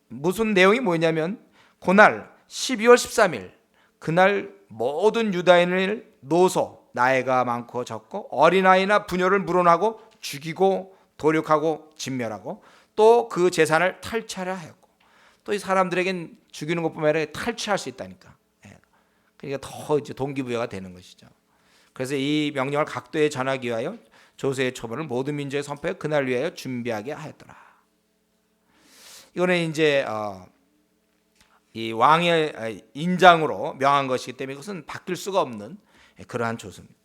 [SPEAKER 1] 무슨 내용이 뭐냐면 그날 12월 13일 그날 모든 유다인을 노소 나이가 많고 적고 어린아이나 부녀를 물어나고 죽이고 도륙하고 진멸하고 또 그 재산을 탈취하려 하였고, 또 이 사람들에겐 죽이는 것뿐만 아니라 탈취할 수 있다니까. 그러니까 더 이제 동기부여가 되는 것이죠. 그래서 이 명령을 각도에 전하기 위하여 조세의 초본을 모든 민족의 선포에 그날 위하여 준비하게 하였더라. 이거는 이제 이 왕의 인장으로 명한 것이기 때문에 이것은 바뀔 수가 없는 그러한 조서입니다.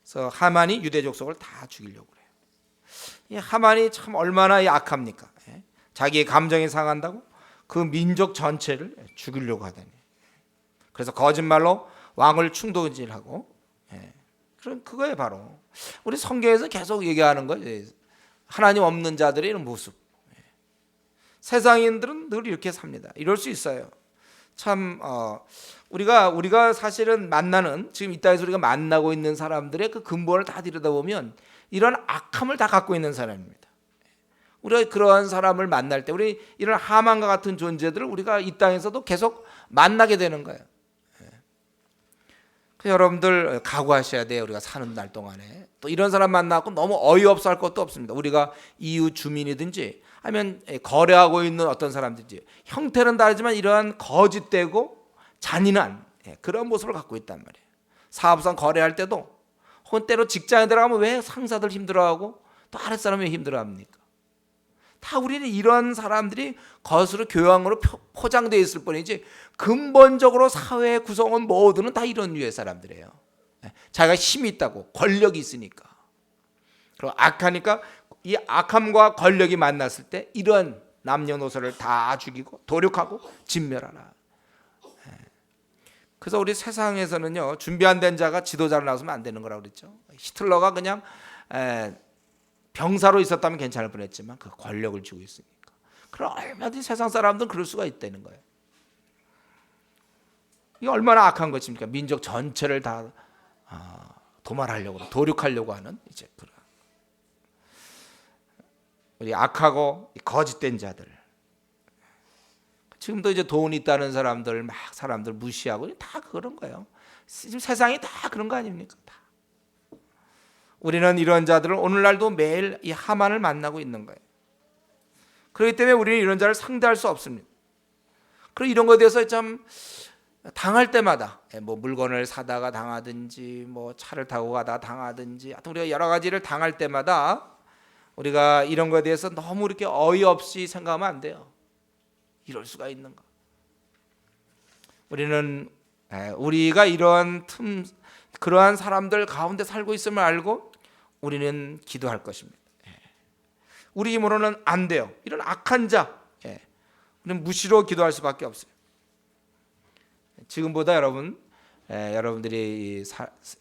[SPEAKER 1] 그래서 하만이 유대 족속을 다 죽이려고 그래요. 이 하만이 참 얼마나 악합니까? 자기의 감정이 상한다고 그 민족 전체를 죽이려고 하다니. 그래서 거짓말로 왕을 충동질하고, 그런 그거에 바로 우리 성경에서 계속 얘기하는 거예요. 하나님 없는 자들의 이런 모습. 세상인들은 늘 이렇게 삽니다. 이럴 수 있어요. 참 우리가 사실은 만나는, 지금 이 땅에서 우리가 만나고 있는 사람들의 그 근본을 다 들여다보면 이런 악함을 다 갖고 있는 사람입니다. 우리가 그러한 사람을 만날 때 우리 이런 하만과 같은 존재들을 우리가 이 땅에서도 계속 만나게 되는 거예요. 여러분들 각오하셔야 돼요. 우리가 사는 날 동안에 또 이런 사람 만나고 너무 어이없어 할 것도 없습니다. 우리가 이웃 주민이든지 아니면 거래하고 있는 어떤 사람든지 형태는 다르지만 이러한 거짓되고 잔인한 그런 모습을 갖고 있단 말이에요. 사업상 거래할 때도 혹은 때로 직장에 들어가면 왜 상사들 힘들어하고 또 아랫사람이 왜 힘들어합니까? 다 우리는 이런 사람들이 겉으로 교양으로 포장되어 있을 뿐이지 근본적으로 사회 구성원 모두는 다 이런 류의 사람들이에요. 자기가 힘이 있다고 권력이 있으니까. 그리고 악하니까 이 악함과 권력이 만났을 때 이런 남녀노소를 다 죽이고 도륙하고 진멸하라. 그래서 우리 세상에서는요 준비 안 된 자가 지도자로 나서면 안 되는 거라고 그랬죠. 히틀러가 그냥 병사로 있었다면 괜찮을 뻔했지만 그 권력을 쥐고 있으니까. 그럼 얼마든지 세상 사람들은 그럴 수가 있다는 거예요. 이게 얼마나 악한 것입니까? 민족 전체를 다 도말하려고 도륙하려고 하는 이제 그런 우리 악하고 거짓된 자들. 지금도 이제 돈 있다는 사람들 막 사람들 무시하고 다 그런 거예요. 지금 세상이 다 그런 거 아닙니까? 다. 우리는 이런 자들을 오늘날도 매일 이 하만을 만나고 있는 거예요. 그렇기 때문에 우리는 이런 자를 상대할 수 없습니다. 그리고 이런 것에 대해서 참 당할 때마다 뭐 물건을 사다가 당하든지 뭐 차를 타고 가다가 당하든지 하여튼 우리가 여러 가지를 당할 때마다 우리가 이런 것에 대해서 너무 이렇게 어이없이 생각하면 안 돼요. 이럴 수가 있는가? 우리는 우리가 이러한 그러한 사람들 가운데 살고 있음을 알고 우리는 기도할 것입니다. 우리 힘으로는 안 돼요. 이런 악한 자, 우리는 무시로 기도할 수밖에 없어요. 지금보다 여러분들이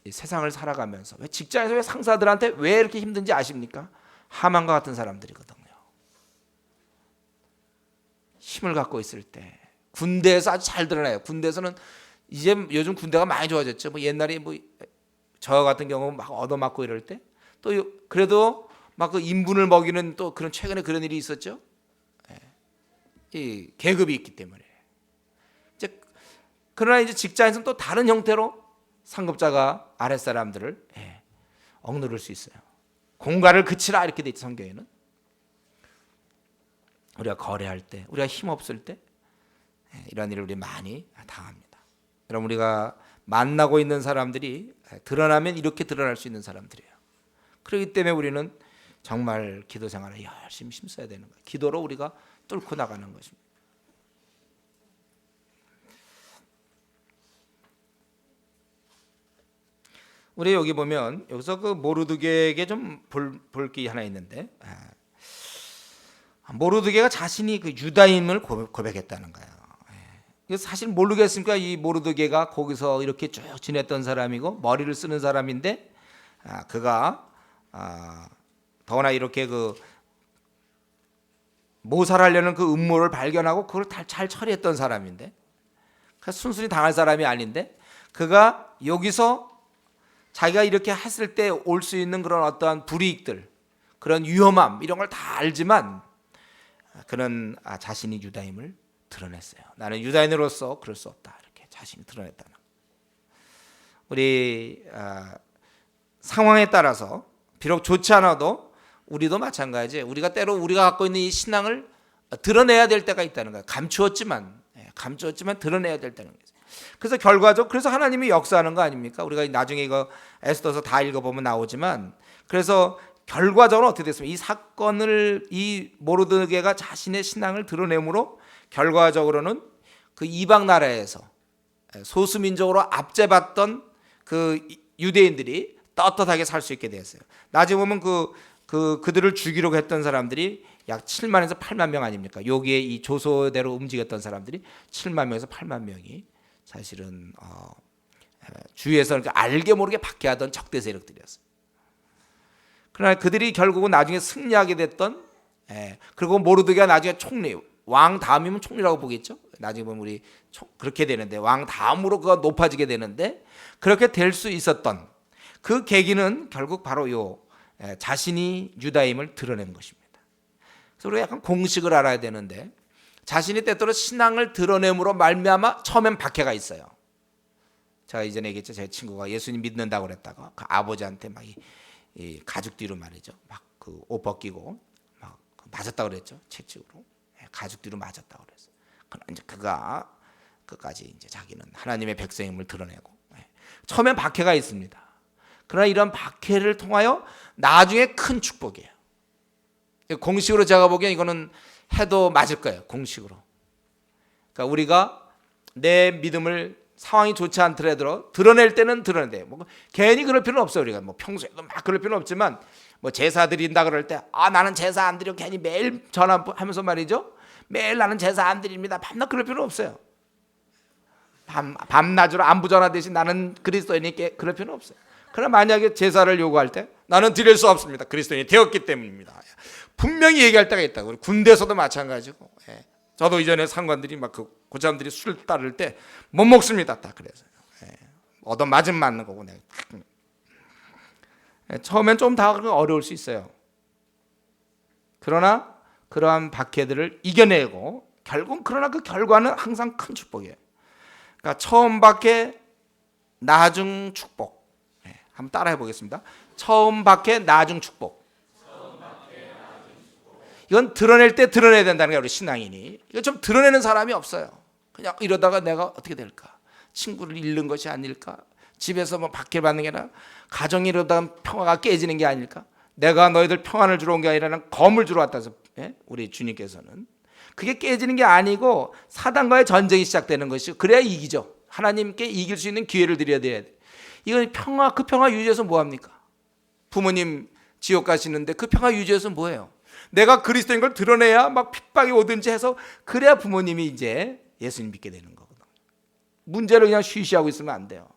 [SPEAKER 1] 이 세상을 살아가면서 왜 직장에서 왜 상사들한테 왜 이렇게 힘든지 아십니까? 하만과 같은 사람들이거든요. 힘을 갖고 있을 때 군대에서 아주 잘 드러나요. 군대에서는 이제 요즘 군대가 많이 좋아졌죠. 뭐 옛날에 뭐 저 같은 경우 막 얻어맞고 이럴 때 또 그래도 막 그 인분을 먹이는 또 그런 최근에 그런 일이 있었죠. 이 계급이 있기 때문에. 이제 그러나 이제 직장에서는 또 다른 형태로 상급자가 아랫사람들을 억누를 수 있어요. 공갈을 그치라 이렇게 돼 있죠, 성경에는. 우리가 거래할 때, 우리가 힘 없을 때 이런 일을 우리 많이 당합니다. 여러분 우리가 만나고 있는 사람들이 드러나면 이렇게 드러날 수 있는 사람들이에요. 그렇기 때문에 우리는 정말 기도 생활에 열심히 힘써야 되는 거예요. 기도로 우리가 뚫고 나가는 것입니다. 우리 여기 보면 여기서 그 모르드게에게 좀 볼 게 하나 있는데 모르드게가 자신이 그 유다임을 고백했다는 거예요. 사실 모르겠습니까? 이 모르드게가 거기서 이렇게 쭉 지냈던 사람이고 머리를 쓰는 사람인데 그가 더구나 이렇게 그 모살하려는 그 음모를 발견하고 그걸 잘 처리했던 사람인데 순순히 당할 사람이 아닌데 그가 여기서 자기가 이렇게 했을 때 올 수 있는 그런 어떠한 불이익들 그런 위험함 이런 걸 다 알지만 그는 자신이 유다임을 드러냈어요. 나는 유다인으로서 그럴 수 없다 이렇게 자신이 드러냈다는. 우리 상황에 따라서 비록 좋지 않아도 우리도 마찬가지예요. 우리가 때로 우리가 갖고 있는 이 신앙을 드러내야 될 때가 있다는 거예요. 감추었지만 드러내야 될 때는 거예요. 그래서 결과적으로 그래서 하나님이 역사하는 거 아닙니까? 우리가 나중에 이거 에스더서 다 읽어보면 나오지만 그래서 결과적으로 어떻게 됐습니까? 이 사건을 이 모르드게가 자신의 신앙을 드러내므로 결과적으로는 그 이방 나라에서 소수민족으로 압제받던 그 유대인들이 떳떳하게 살 수 있게 되었어요. 나중에 보면 그들을 죽이려고 했던 사람들이 약 7만에서 8만 명 아닙니까? 여기에 이 조소대로 움직였던 사람들이 7만 명에서 8만 명이 사실은 주위에서 알게 모르게 박해하던 적대 세력들이었어요. 그러나 그들이 결국은 나중에 승리하게 됐던 그리고 모르드게가 나중에 총리 왕 다음이면 총리라고 보겠죠. 나중에 보면 우리 그렇게 되는데 왕 다음으로 그가 높아지게 되는데 그렇게 될 수 있었던 그 계기는 결국 바로 요 자신이 유다임을 드러낸 것입니다. 그래서 우리가 약간 공식을 알아야 되는데 자신이 때때로 신앙을 드러냄으로 말미암아 처음엔 박해가 있어요. 제가 이전에 얘기했죠. 제 친구가 예수님 믿는다고 그랬다가 그 아버지한테 막 이 가죽 뒤로 말이죠. 막 그 옷 벗기고 막 맞았다고 그랬죠. 채찍으로. 가죽 뒤로 맞았다고 그랬어요. 그러나 이제 그가 끝까지 이제 자기는 하나님의 백성임을 드러내고, 처음엔 박해가 있습니다. 그러나 이런 박해를 통하여 나중에 큰 축복이에요. 공식으로 제가 보기엔 이거는 해도 맞을 거예요. 공식으로. 그러니까 우리가 내 믿음을 상황이 좋지 않더라도 드러낼 때는 드러내야 뭐 괜히 그럴 필요는 없어요. 우리가 뭐 평소에도 막 그럴 필요는 없지만 뭐 제사 드린다 그럴 때 나는 제사 안 드려 괜히 매일 전화하면서 말이죠. 매일 나는 제사 안 드립니다. 밤낮 그럴 필요는 없어요. 밤낮으로 안부 전화 대신 나는 그리스도인이니까 그럴 필요는 없어요. 그러나 만약에 제사를 요구할 때 나는 드릴 수 없습니다. 그리스도인이 되었기 때문입니다. 분명히 얘기할 때가 있다고. 군대에서도 마찬가지고. 저도 이전에 상관들이 막 그 고참들이 술 따를 때 못 먹습니다. 딱 그래서 얻어 맞으면 맞는 거고 내가. 처음엔 좀 다 어려울 수 있어요. 그러나 그러한 박해들을 이겨내고 결국 그러나 그 결과는 항상 큰 축복이에요. 그러니까 처음 박해 나중 축복. 한번 따라해 보겠습니다. 처음 박해 나중 축복. 이건 드러낼 때 드러내야 된다는 거예요. 우리 신앙인이. 이거 좀 드러내는 사람이 없어요. 그냥 이러다가 내가 어떻게 될까? 친구를 잃는 것이 아닐까? 집에서 뭐 박해를 받는 게 아니라 가정이 이러다가 평화가 깨지는 게 아닐까? 내가 너희들 평안을 주러 온 게 아니라 검을 주러 왔다 해서 우리 주님께서는 그게 깨지는 게 아니고 사단과의 전쟁이 시작되는 것이고 그래야 이기죠. 하나님께 이길 수 있는 기회를 드려야 돼. 이건 평화, 그 평화 유지해서 뭐합니까? 부모님 지옥 가시는데 그 평화 유지해서 뭐예요? 내가 그리스도인 걸 드러내야 막 핍박이 오든지 해서 그래야 부모님이 이제 예수님 믿게 되는 거거든. 문제를 그냥 쉬쉬하고 있으면 안 돼요.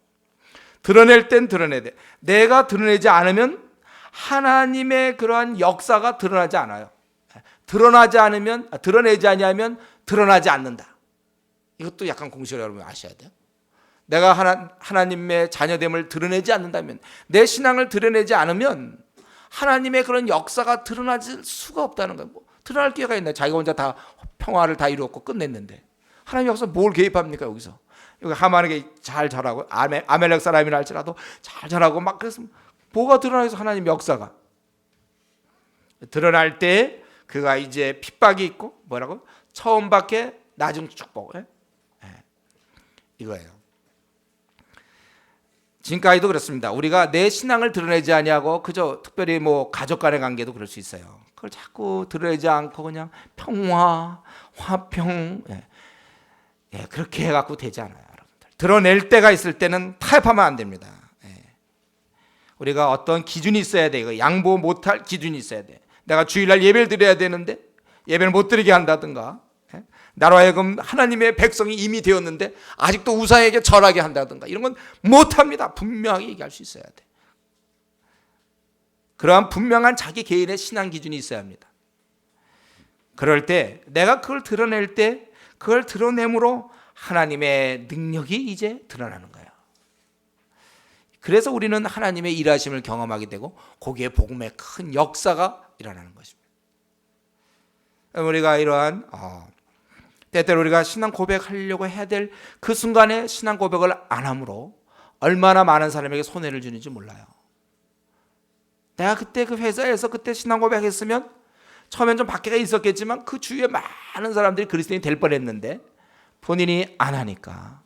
[SPEAKER 1] 드러낼 땐 드러내야 돼. 내가 드러내지 않으면 하나님의 그러한 역사가 드러나지 않아요. 드러내지 아니하면 드러나지 않는다. 이것도 약간 공식으로 여러분 아셔야 돼요. 내가 하나님의 자녀됨을 드러내지 않는다면, 내 신앙을 드러내지 않으면 하나님의 그런 역사가 드러나질 수가 없다는 거예요. 뭐 드러날 기회가 있나요? 자기가 혼자 다 평화를 다 이루었고 끝냈는데 하나님 역사 뭘 개입합니까? 여기서 여기 하만에게 잘 자라고 아멜렉 사람이라 할지라도 잘 자라고 막 그래서 뭐가 드러나서 하나님 역사가 드러날 때 그가 이제 핍박이 있고 뭐라고? 처음 박해 나중 축복. 이거예요. 지금까지도 그렇습니다. 우리가 내 신앙을 드러내지 아니하고 그저 특별히 뭐 가족 간의 관계도 그럴 수 있어요. 그걸 자꾸 드러내지 않고 그냥 평화, 화평 그렇게 해갖고 되지 않아요, 여러분들. 드러낼 때가 있을 때는 타협하면 안 됩니다. 우리가 어떤 기준이 있어야 돼. 이거 양보 못할 기준이 있어야 돼. 내가 주일날 예배를 드려야 되는데 예배를 못 드리게 한다든가, 나로 하여금 하나님의 백성이 이미 되었는데 아직도 우상에게 절하게 한다든가 이런 건 못합니다. 분명하게 얘기할 수 있어야 돼. 그러한 분명한 자기 개인의 신앙 기준이 있어야 합니다. 그럴 때 내가 그걸 드러낼 때 그걸 드러냄으로 하나님의 능력이 이제 드러나는 거예요. 그래서 우리는 하나님의 일하심을 경험하게 되고 거기에 복음의 큰 역사가 일어나는 것입니다. 우리가 이러한 때때로 우리가 신앙 고백하려고 해야 될 그 순간에 신앙 고백을 안 함으로 얼마나 많은 사람에게 손해를 주는지 몰라요. 내가 그때 그 회사에서 그때 신앙 고백했으면 처음엔 좀 박해가 있었겠지만 그 주위에 많은 사람들이 그리스도인이 될 뻔했는데 본인이 안 하니까,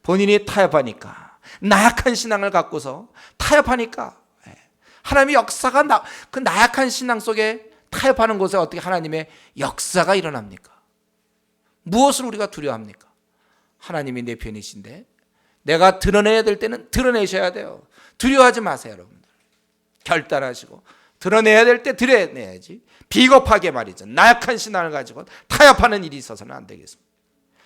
[SPEAKER 1] 본인이 타협하니까, 나약한 신앙을 갖고서 타협하니까 하나님의 역사가 그 나약한 신앙 속에 타협하는 곳에 어떻게 하나님의 역사가 일어납니까? 무엇을 우리가 두려워합니까? 하나님이 내 편이신데 내가 드러내야 될 때는 드러내셔야 돼요. 두려워하지 마세요, 여러분들. 결단하시고 드러내야 될 때 드러내야지. 비겁하게 말이죠. 나약한 신앙을 가지고 타협하는 일이 있어서는 안 되겠습니다.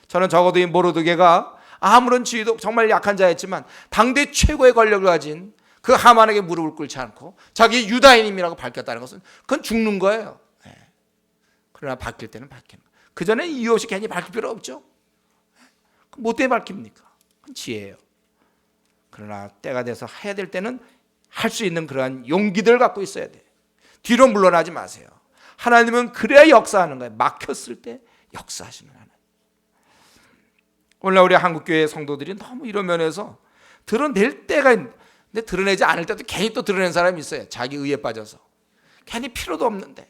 [SPEAKER 1] 저는 적어도 이 모르드게가 아무런 지위도 정말 약한 자였지만 당대 최고의 권력을 가진 그 하만에게 무릎을 꿇지 않고 자기 유다인임이라고 밝혔다는 것은 그건 죽는 거예요. 그러나 바뀔 때는 바뀌는 거예요. 그 전에 이유 없이 괜히 밝힐 필요 없죠. 뭐 때문에 밝힙니까? 그건 지혜예요. 그러나 때가 돼서 해야 될 때는 할 수 있는 그러한 용기들을 갖고 있어야 돼. 뒤로 물러나지 마세요. 하나님은 그래야 역사하는 거예요. 막혔을 때 역사하시는 하나님. 오늘날 우리 한국교회 성도들이 너무 이런 면에서 드러낼 때가 있는데 드러내지 않을 때도 괜히 또 드러낸 사람이 있어요. 자기 의에 빠져서. 괜히 필요도 없는데,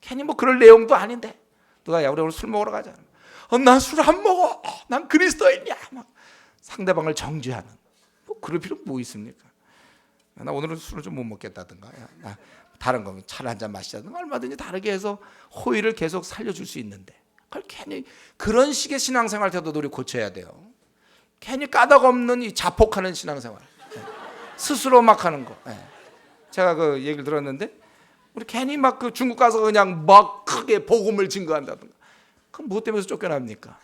[SPEAKER 1] 괜히 뭐 그럴 내용도 아닌데 누가 야 우리 오늘 술 먹으러 가자. 난 술 안 먹어. 난 그리스도인이야. 막 상대방을 정죄하는. 뭐 그럴 필요 뭐 있습니까? 나 오늘은 술을 좀 못 먹겠다든가, 다른 거 차를 한잔 마시자든가 얼마든지 다르게 해서 호의를 계속 살려줄 수 있는데 그걸 괜히 그런 식의 신앙생활 태도도 우리 고쳐야 돼요. 괜히 까닭 없는 이 자폭하는 신앙생활, 스스로 막 하는 거. 제가 그 얘기를 들었는데 우리 괜히 막 그 중국 가서 그냥 막 크게 복음을 증거한다든가 그럼 무엇 때문에 쫓겨납니까?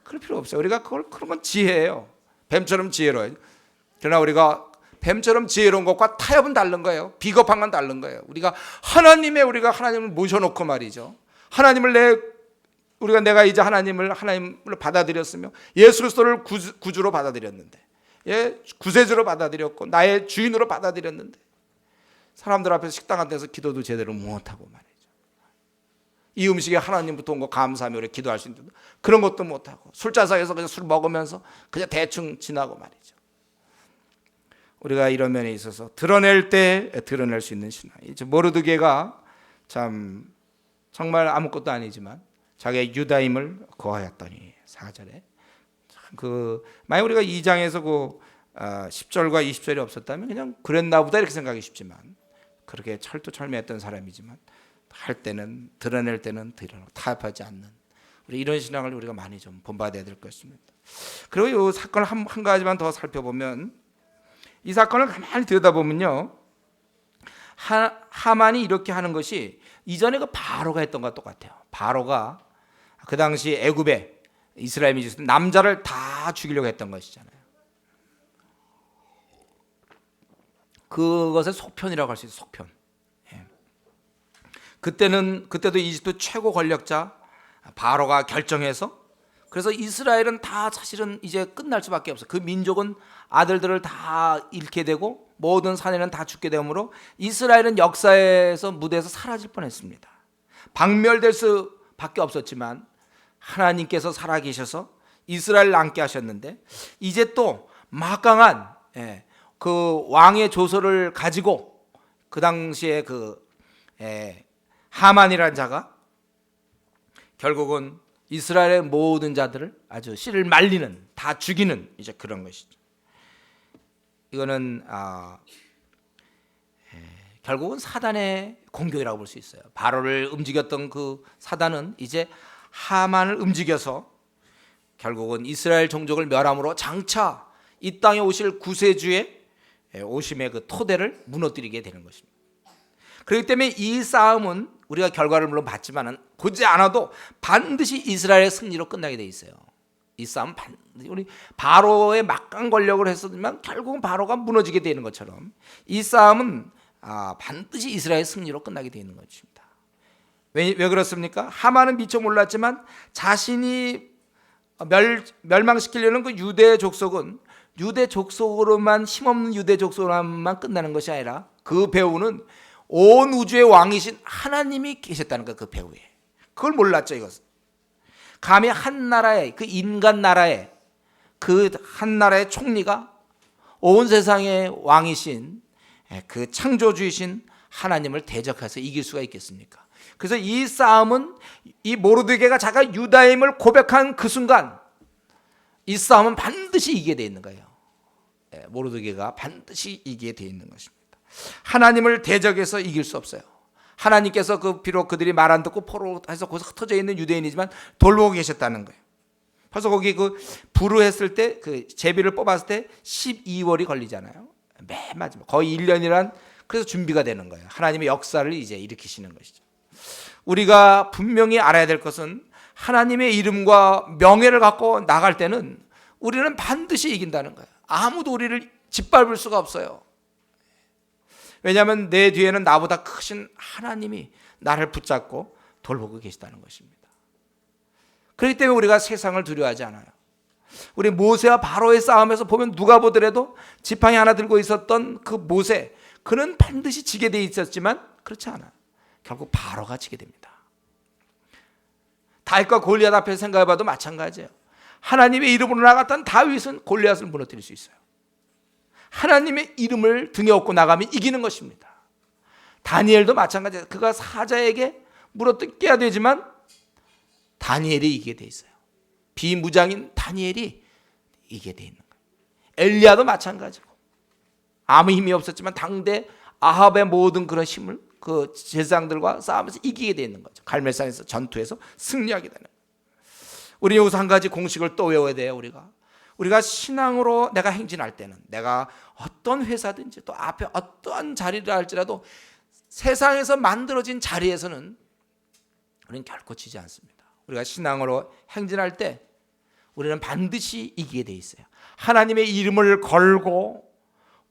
[SPEAKER 1] 그럴 필요 없어요. 우리가 그런 건 지혜예요. 뱀처럼 지혜로워요. 그러나 우리가 뱀처럼 지혜로운 것과 타협은 다른 거예요. 비겁한 건 다른 거예요. 우리가 하나님을 모셔놓고 말이죠. 내가 이제 하나님을 받아들였으며 예수 그리스도를 구주로 받아들였는데, 구세주로 받아들였고 나의 주인으로 받아들였는데 사람들 앞에서 식당 앞에서 기도도 제대로 못하고 말이죠. 이 음식에 하나님부터 온 거 감사하며 우리 기도할 수 있는데 그런 것도 못하고 술자석에서 그냥 술 먹으면서 그냥 대충 지나고 말이죠. 우리가 이런 면에 있어서 드러낼 때 드러낼 수 있는 신앙. 모르드게가 참 정말 아무것도 아니지만 자기의 유다임을 거하였더니 4절에 만약 우리가 2장에서 10절과 20절이 없었다면 그냥 그랬나 보다 이렇게 생각하기 쉽지만 그렇게 철두철미했던 사람이지만 할 때는 드러낼 때는 드러내고 타협하지 않는 우리 이런 신앙을 우리가 많이 좀 본받아야 될 것입니다. 그리고 이 사건을 한 가지만 더 살펴보면 이 사건을 가만히 들여다보면요, 하만이 이렇게 하는 것이 이전에 그 바로가 했던 것과 똑같아요. 바로가 그 당시 애굽에 이스라엘 민족 남자를 다 죽이려고 했던 것이잖아요. 그것의 속편이라고 할 수 있어요. 속편. 그때도 이집트 최고 권력자 바로가 결정해서, 그래서 이스라엘은 다 사실은 이제 끝날 수밖에 없어요. 그 민족은 아들들을 다 잃게 되고 모든 사내는 다 죽게 되므로 이스라엘은 역사에서 무대에서 사라질 뻔했습니다. 박멸될 수밖에 없었지만 하나님께서 살아계셔서 이스라엘을 남게 하셨는데 이제 또 막강한 그 왕의 조서를 가지고 그 당시에 하만이라는 자가 결국은 이스라엘의 모든 자들을 아주 씨를 말리는, 다 죽이는 이제 그런 것이죠. 이거는 결국은 사단의 공격이라고 볼 수 있어요. 바로를 움직였던 그 사단은 이제 하만을 움직여서 결국은 이스라엘 종족을 멸함으로 장차 이 땅에 오실 구세주의 오심의 그 토대를 무너뜨리게 되는 것입니다. 그렇기 때문에 이 싸움은 우리가 결과를 물론 봤지만은 보지 않아도 반드시 이스라엘의 승리로 끝나게 돼 있어요. 이 싸움은 반드시 우리 바로의 막강 권력을 했었지만 결국은 바로가 무너지게 되는 것처럼 이 싸움은 반드시 이스라엘의 승리로 끝나게 돼 있는 것입니다. 왜 그렇습니까? 하만은 미처 몰랐지만 자신이 멸망시키려는 그 유대 족속은 유대 족속으로만, 힘없는 유대 족속으로만 끝나는 것이 아니라 그 배후는 온 우주의 왕이신 하나님이 계셨다는 것, 그 배후에. 그걸 몰랐죠. 이것은 감히 한 나라의, 그 인간 나라의 그 한 나라의 총리가 온 세상의 왕이신 그 창조주이신 하나님을 대적해서 이길 수가 있겠습니까? 그래서 이 싸움은, 이 모르드게가 자기가 유다임을 고백한 그 순간 이 싸움은 반드시 이기게 되어 있는 거예요. 모르드게가 반드시 이기게 되어 있는 것입니다. 하나님을 대적해서 이길 수 없어요. 하나님께서 비록 그들이 말 안 듣고 포로해서 거기서 흩어져 있는 유대인이지만 돌보고 계셨다는 거예요. 벌써 거기 부르했을 때, 제비를 뽑았을 때 12월이 걸리잖아요. 맨 마지막 거의 1년이란, 그래서 준비가 되는 거예요. 하나님의 역사를 이제 일으키시는 것이죠. 우리가 분명히 알아야 될 것은 하나님의 이름과 명예를 갖고 나갈 때는 우리는 반드시 이긴다는 거예요. 아무도 우리를 짓밟을 수가 없어요. 왜냐하면 내 뒤에는 나보다 크신 하나님이 나를 붙잡고 돌보고 계시다는 것입니다. 그렇기 때문에 우리가 세상을 두려워하지 않아요. 우리 모세와 바로의 싸움에서 보면 누가 보더라도 지팡이 하나 들고 있었던 그 모세, 그는 반드시 지게 돼 있었지만 그렇지 않아요. 결국 바로가 지게 됩니다. 다윗과 골리앗 앞에서 생각해봐도 마찬가지예요. 하나님의 이름으로 나갔던 다윗은 골리앗을 무너뜨릴 수 있어요. 하나님의 이름을 등에 업고 나가면 이기는 것입니다. 다니엘도 마찬가지예요. 그가 사자에게 물어뜯겨야 되지만 다니엘이 이기게 돼 있어요. 비무장인 다니엘이 이기게 돼 있는 거예요. 엘리야도 마찬가지고 아무 힘이 없었지만 당대 아합의 모든 그런 힘을 그 제사장들과 싸우면서 이기게 돼 있는 거죠. 갈멜산에서 전투에서 승리하게 되는 거예요. 우리 여기서 한 가지 공식을 또 외워야 돼요. 우리가 신앙으로 내가 행진할 때는 내가 어떤 회사든지 또 앞에 어떠한 자리를 할지라도 세상에서 만들어진 자리에서는 우리는 결코 지지 않습니다. 우리가 신앙으로 행진할 때 우리는 반드시 이기게 돼 있어요. 하나님의 이름을 걸고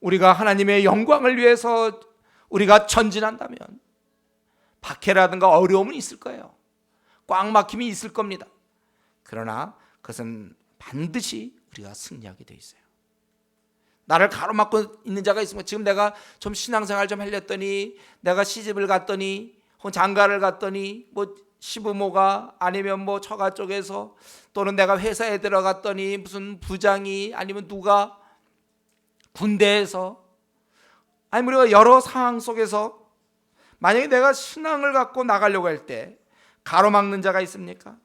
[SPEAKER 1] 우리가 하나님의 영광을 위해서 우리가 전진한다면 박해라든가 어려움은 있을 거예요. 꽉 막힘이 있을 겁니다. 그러나 그것은 반드시 우리가 승리하게 돼 있어요. 나를 가로막고 있는 자가 있으면 지금 내가 좀 신앙생활 좀 하려더니 내가 시집을 갔더니 혹은 장가를 갔더니 뭐 시부모가 아니면 뭐 처가 쪽에서 또는 내가 회사에 들어갔더니 무슨 부장이 아니면 누가 군대에서 아니면 우리가 여러 상황 속에서 만약에 내가 신앙을 갖고 나가려고 할 때 가로막는 자가 있습니까?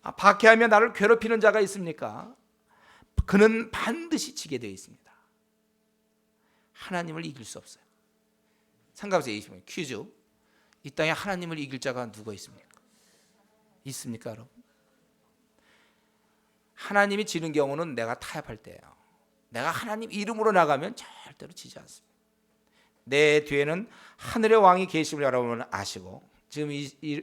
[SPEAKER 1] 박해하며 나를 괴롭히는 자가 있습니까? 그는 반드시 지게 되어 있습니다. 하나님을 이길 수 없어요. 생각해보세요. 퀴즈. 이 땅에 하나님을 이길 자가 누가 있습니까? 있습니까, 여러분? 하나님이 지는 경우는 내가 타협할 때예요. 내가 하나님 이름으로 나가면 절대로 지지 않습니다. 내 뒤에는 하늘의 왕이 계심을 여러분은 아시고 지금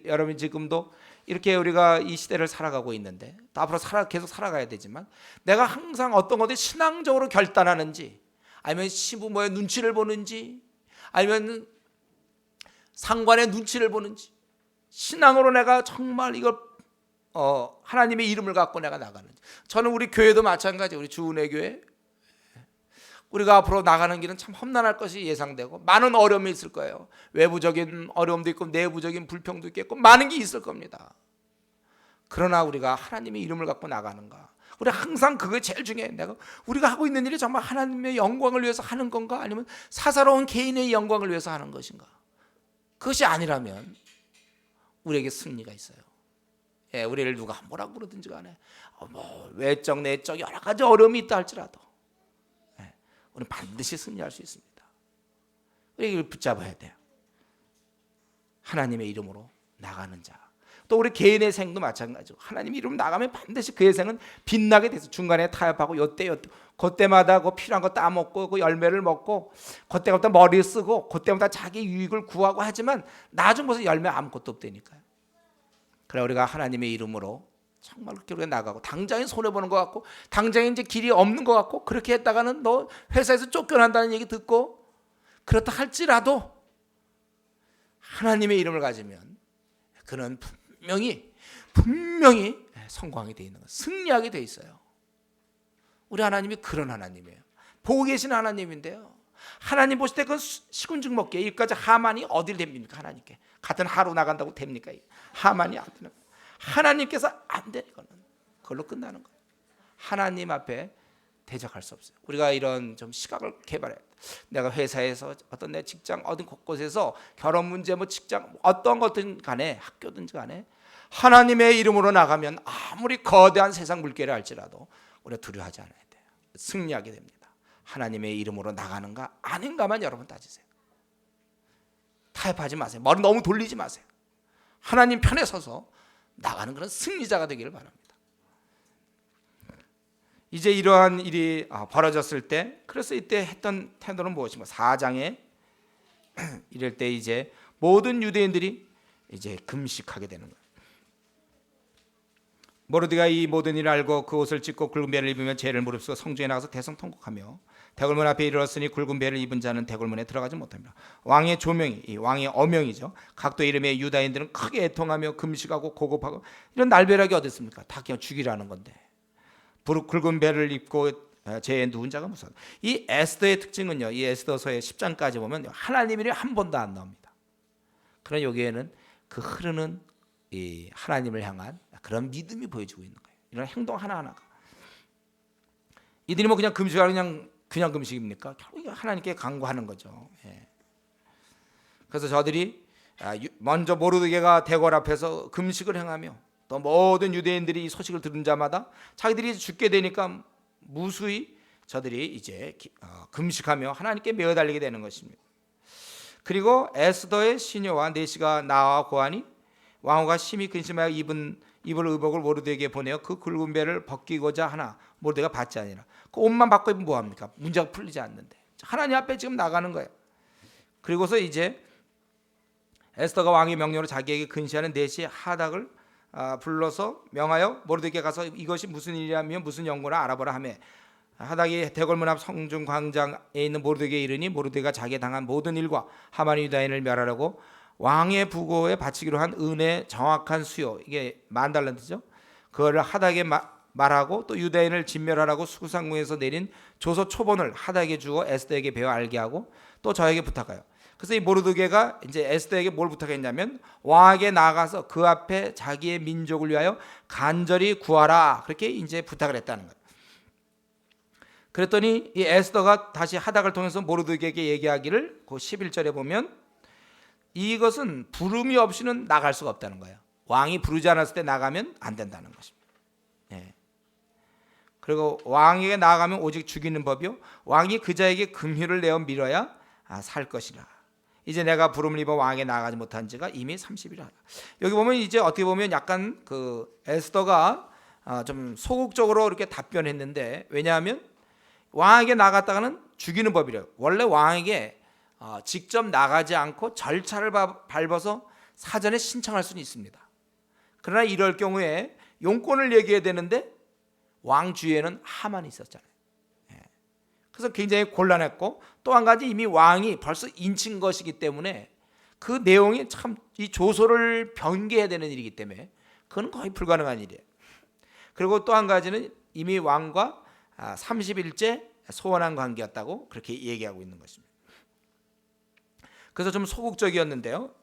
[SPEAKER 1] 여러분 지금도 이렇게 우리가 이 시대를 살아가고 있는데 또 앞으로 계속 살아가야 되지만 내가 항상 어떤 것에 신앙적으로 결단하는지 아니면 시부모의 눈치를 보는지 아니면 상관의 눈치를 보는지 신앙으로 내가 정말 이걸 하나님의 이름을 갖고 내가 나가는지. 저는 우리 교회도 마찬가지예요. 우리 주은혜 교회 우리가 앞으로 나가는 길은 참 험난할 것이 예상되고 많은 어려움이 있을 거예요. 외부적인 어려움도 있고 내부적인 불평도 있겠고 많은 게 있을 겁니다. 그러나 우리가 하나님의 이름을 갖고 나가는가? 우리 항상 그게 제일 중요해요. 우리가 하고 있는 일이 정말 하나님의 영광을 위해서 하는 건가? 아니면 사사로운 개인의 영광을 위해서 하는 것인가? 그것이 아니라면 우리에게 승리가 있어요. 예, 우리를 누가 뭐라고 그러든지 간에 외적 내적 여러 가지 어려움이 있다 할지라도 우리는 반드시 승리할 수 있습니다. 우리 이걸 붙잡아야 돼요. 하나님의 이름으로 나가는 자. 또 우리 개인의 생도 마찬가지고 하나님 이름 나가면 반드시 그의 생은 빛나게 돼서 중간에 타협하고 그때마다 그 필요한 거 따먹고 그 열매를 먹고 그때마다 머리 쓰고 그때마다 자기 유익을 구하고 하지만 나중 보서 열매 아무것도 없다니까요. 그래 우리가 하나님의 이름으로 정말 그렇게 우리가 나가고 당장에 손해보는 것 같고 당장에 이제 길이 없는 것 같고 그렇게 했다가는 너 회사에서 쫓겨난다는 얘기 듣고 그렇다 할지라도 하나님의 이름을 가지면 그는 분명히 성공하게 돼 있는 거예요. 승리하게 돼 있어요. 우리 하나님이 그런 하나님이에요. 보고 계신 하나님인데요. 하나님 보실 때 그 시군죽 먹게 여기까지 하만이 어딜 됩니까? 하나님께 같은 하루 나간다고 됩니까? 하만이 안 되는 거예요. 하나님께서 안 돼. 이거는 그걸로 끝나는 거예요. 하나님 앞에 대적할 수 없어요. 우리가 이런 좀 시각을 개발해야 돼. 내가 회사에서 어떤 내 직장 어떤 곳곳에서 결혼 문제 뭐 직장 어떤 것든 간에 학교든지 간에 하나님의 이름으로 나가면 아무리 거대한 세상 물결이 할지라도 우리가 두려워하지 않아야 돼요. 승리하게 됩니다. 하나님의 이름으로 나가는가 아닌가만 여러분 따지세요. 타협하지 마세요. 머리 너무 돌리지 마세요. 하나님 편에 서서 나가는 그런 승리자가 되기를 바랍니다. 이제 이러한 일이 벌어졌을 때 그래서 이때 했던 태도는 무엇인가? 4장에 이럴 때 이제 모든 유대인들이 이제 금식하게 되는 거예요. 모르드가 이 모든 일을 알고 그 옷을 찢고 굵은 배를 입으며 죄를 무릅쓰고 성중에 나가서 대성통곡하며 대궐문 앞에 이르렀으니 굵은 배를 입은 자는 대궐문에 들어가지 못합니다. 왕의 조명이 이 왕의 어명이죠. 각도 이름의 유다인들은 크게 애통하며 금식하고 고급하고 이런 날벼락이 어디 있습니까? 다 그냥 죽이라는 건데 굵은 배를 입고 죄에 누운 자가 무서워. 이 에스더의 특징은요. 이 에스더서의 10장까지 보면 하나님이 한 번도 안 나옵니다. 그러나 여기에는 그 흐르는 이 하나님을 향한 그런 믿음이 보여지고 있는 거예요. 이런 행동 하나하나가. 이들이 뭐 그냥 금식하고 그냥 금식입니까? 결국 하나님께 간구하는 거죠. 예. 그래서 저들이 먼저 모르드게가 대궐 앞에서 금식을 행하며 또 모든 유대인들이 이 소식을 들은 자마다 자기들이 죽게 되니까 무수히 저들이 이제 금식하며 하나님께 매어달리게 되는 것입니다. 그리고 에스더의 시녀와 내시가 나와 고하니 왕후가 심히 근심하여 입을 의복을 모르드게에게 보내어 그 굵은 배를 벗기고자 하나 모르드게가 받지 아니라 그 옷만 바꿔 입으면 뭐합니까? 문제가 풀리지 않는데 하나님 앞에 지금 나가는 거예요. 그리고서 이제 에스더가 왕의 명령으로 자기에게 근시하는 내시 하닥을 불러서 명하여 모르드게에게 가서 이것이 무슨 일이라며 무슨 연고나 알아보라 하며 하닥이 대궐문 앞 성중 광장에 있는 모르드게에 이르니 모르드게가 자기에 당한 모든 일과 하만의 유다인을 멸하려고 왕의 부고에 바치기로 한 은의 정확한 수요, 이게 10,000달란트죠. 그거를 하닥에 말하고 또 유다인을 진멸하라고 수상궁에서 내린 조서 초본을 하닥에게 주어 에스더에게 배워 알게 하고 또 저에게 부탁하여. 그래서 이 모르드게가 이제 에스더에게 뭘 부탁했냐면 왕에게 나아가서 그 앞에 자기의 민족을 위하여 간절히 구하라, 그렇게 이제 부탁을 했다는 거예요. 그랬더니 이 에스더가 다시 하닥을 통해서 모르드게에게 얘기하기를 그 11절에 보면 이것은 부름이 없이는 나갈 수가 없다는 거예요. 왕이 부르지 않았을 때 나가면 안 된다는 것입니다. 예. 그리고 왕에게 나아가면 오직 죽이는 법이요 왕이 그자에게 금휼을 내어 밀어야 살 것이라. 이제 내가 부름을 입어 왕에게 나아가지 못한 지가 이미 30일이라. 여기 보면 이제 어떻게 보면 약간 그 에스더가 좀 소극적으로 이렇게 답변했는데, 왜냐하면 왕에게 나갔다가는 죽이는 법이래요. 원래 왕에게 직접 나가지 않고 절차를 밟아서 사전에 신청할 수는 있습니다. 그러나 이럴 경우에 용건을 얘기해야 되는데 왕 주위에는 하만이 있었잖아요. 그래서 굉장히 곤란했고, 또 한 가지 이미 왕이 벌써 인친 것이기 때문에 그 내용이 참 이 조서를 변개해야 되는 일이기 때문에 그건 거의 불가능한 일이에요. 그리고 또 한 가지는 이미 왕과 30일째 소원한 관계였다고 그렇게 얘기하고 있는 것입니다. 그래서 좀 소극적이었는데요.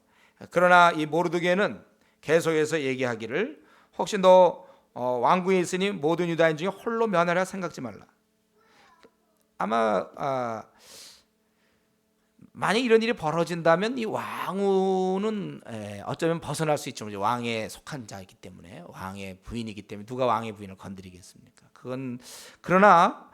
[SPEAKER 1] 그러나 이 모르드게는 계속해서 얘기하기를 혹시 너 왕궁에 있으니 모든 유다인 중에 홀로 면하려 생각지 말라. 아마 만약 이런 일이 벌어진다면 이 왕후는 어쩌면 벗어날 수 있죠. 왕에 속한 자이기 때문에, 왕의 부인이기 때문에 누가 왕의 부인을 건드리겠습니까? 그러나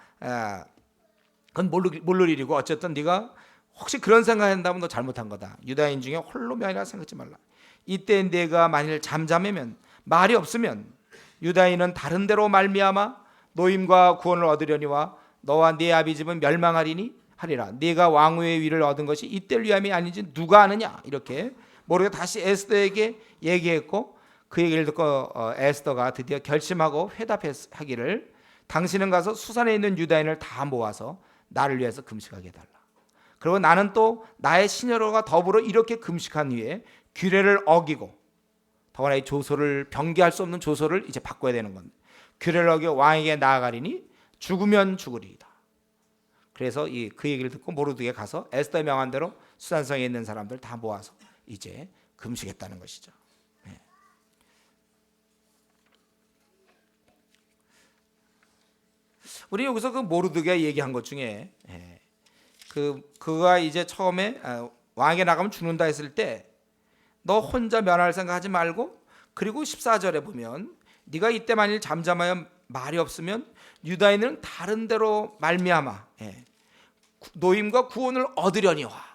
[SPEAKER 1] 그건 모를 일이고, 어쨌든 네가 혹시 그런 생각한다면 너 잘못한 거다. 유다인 중에 홀로 면이라 생각지 말라. 이때 내가 만일 잠잠하면 말이 없으면 유다인은 다른 데로 말미암아 노임과 구원을 얻으려니와 너와 네 아비 집은 멸망하리니 하리라. 네가 왕후의 위를 얻은 것이 이때를 위함이 아닌지 누가 아느냐. 이렇게 모르게 다시 에스더에게 얘기했고, 그 얘기를 듣고 에스더가 드디어 결심하고 회답하기를 당신은 가서 수산에 있는 유다인을 다 모아서 나를 위해서 금식하게 해달라. 그리고 나는 또 나의 시녀로가 더불어 이렇게 금식한 후에 규례를 어기고, 더구나 이 조서를 변개할 수 없는 조서를 이제 바꿔야 되는 건데, 규례를 어겨 왕에게 나아가리니 죽으면 죽으리이다. 그래서 그 얘기를 듣고 모르드게 가서 에스더의 명한 대로 수산성에 있는 사람들 다 모아서 이제 금식했다는 것이죠. 우리 여기서 그 모르드게 얘기한 것 중에 그가 이제 처음에 왕에게 나가면 죽는다 했을 때 너 혼자 면할 생각하지 말고, 그리고 14절에 보면 네가 이때 만일 잠잠하여 말이 없으면 유다인은 다른 데로 말미암아 노임과 구원을 얻으려니와.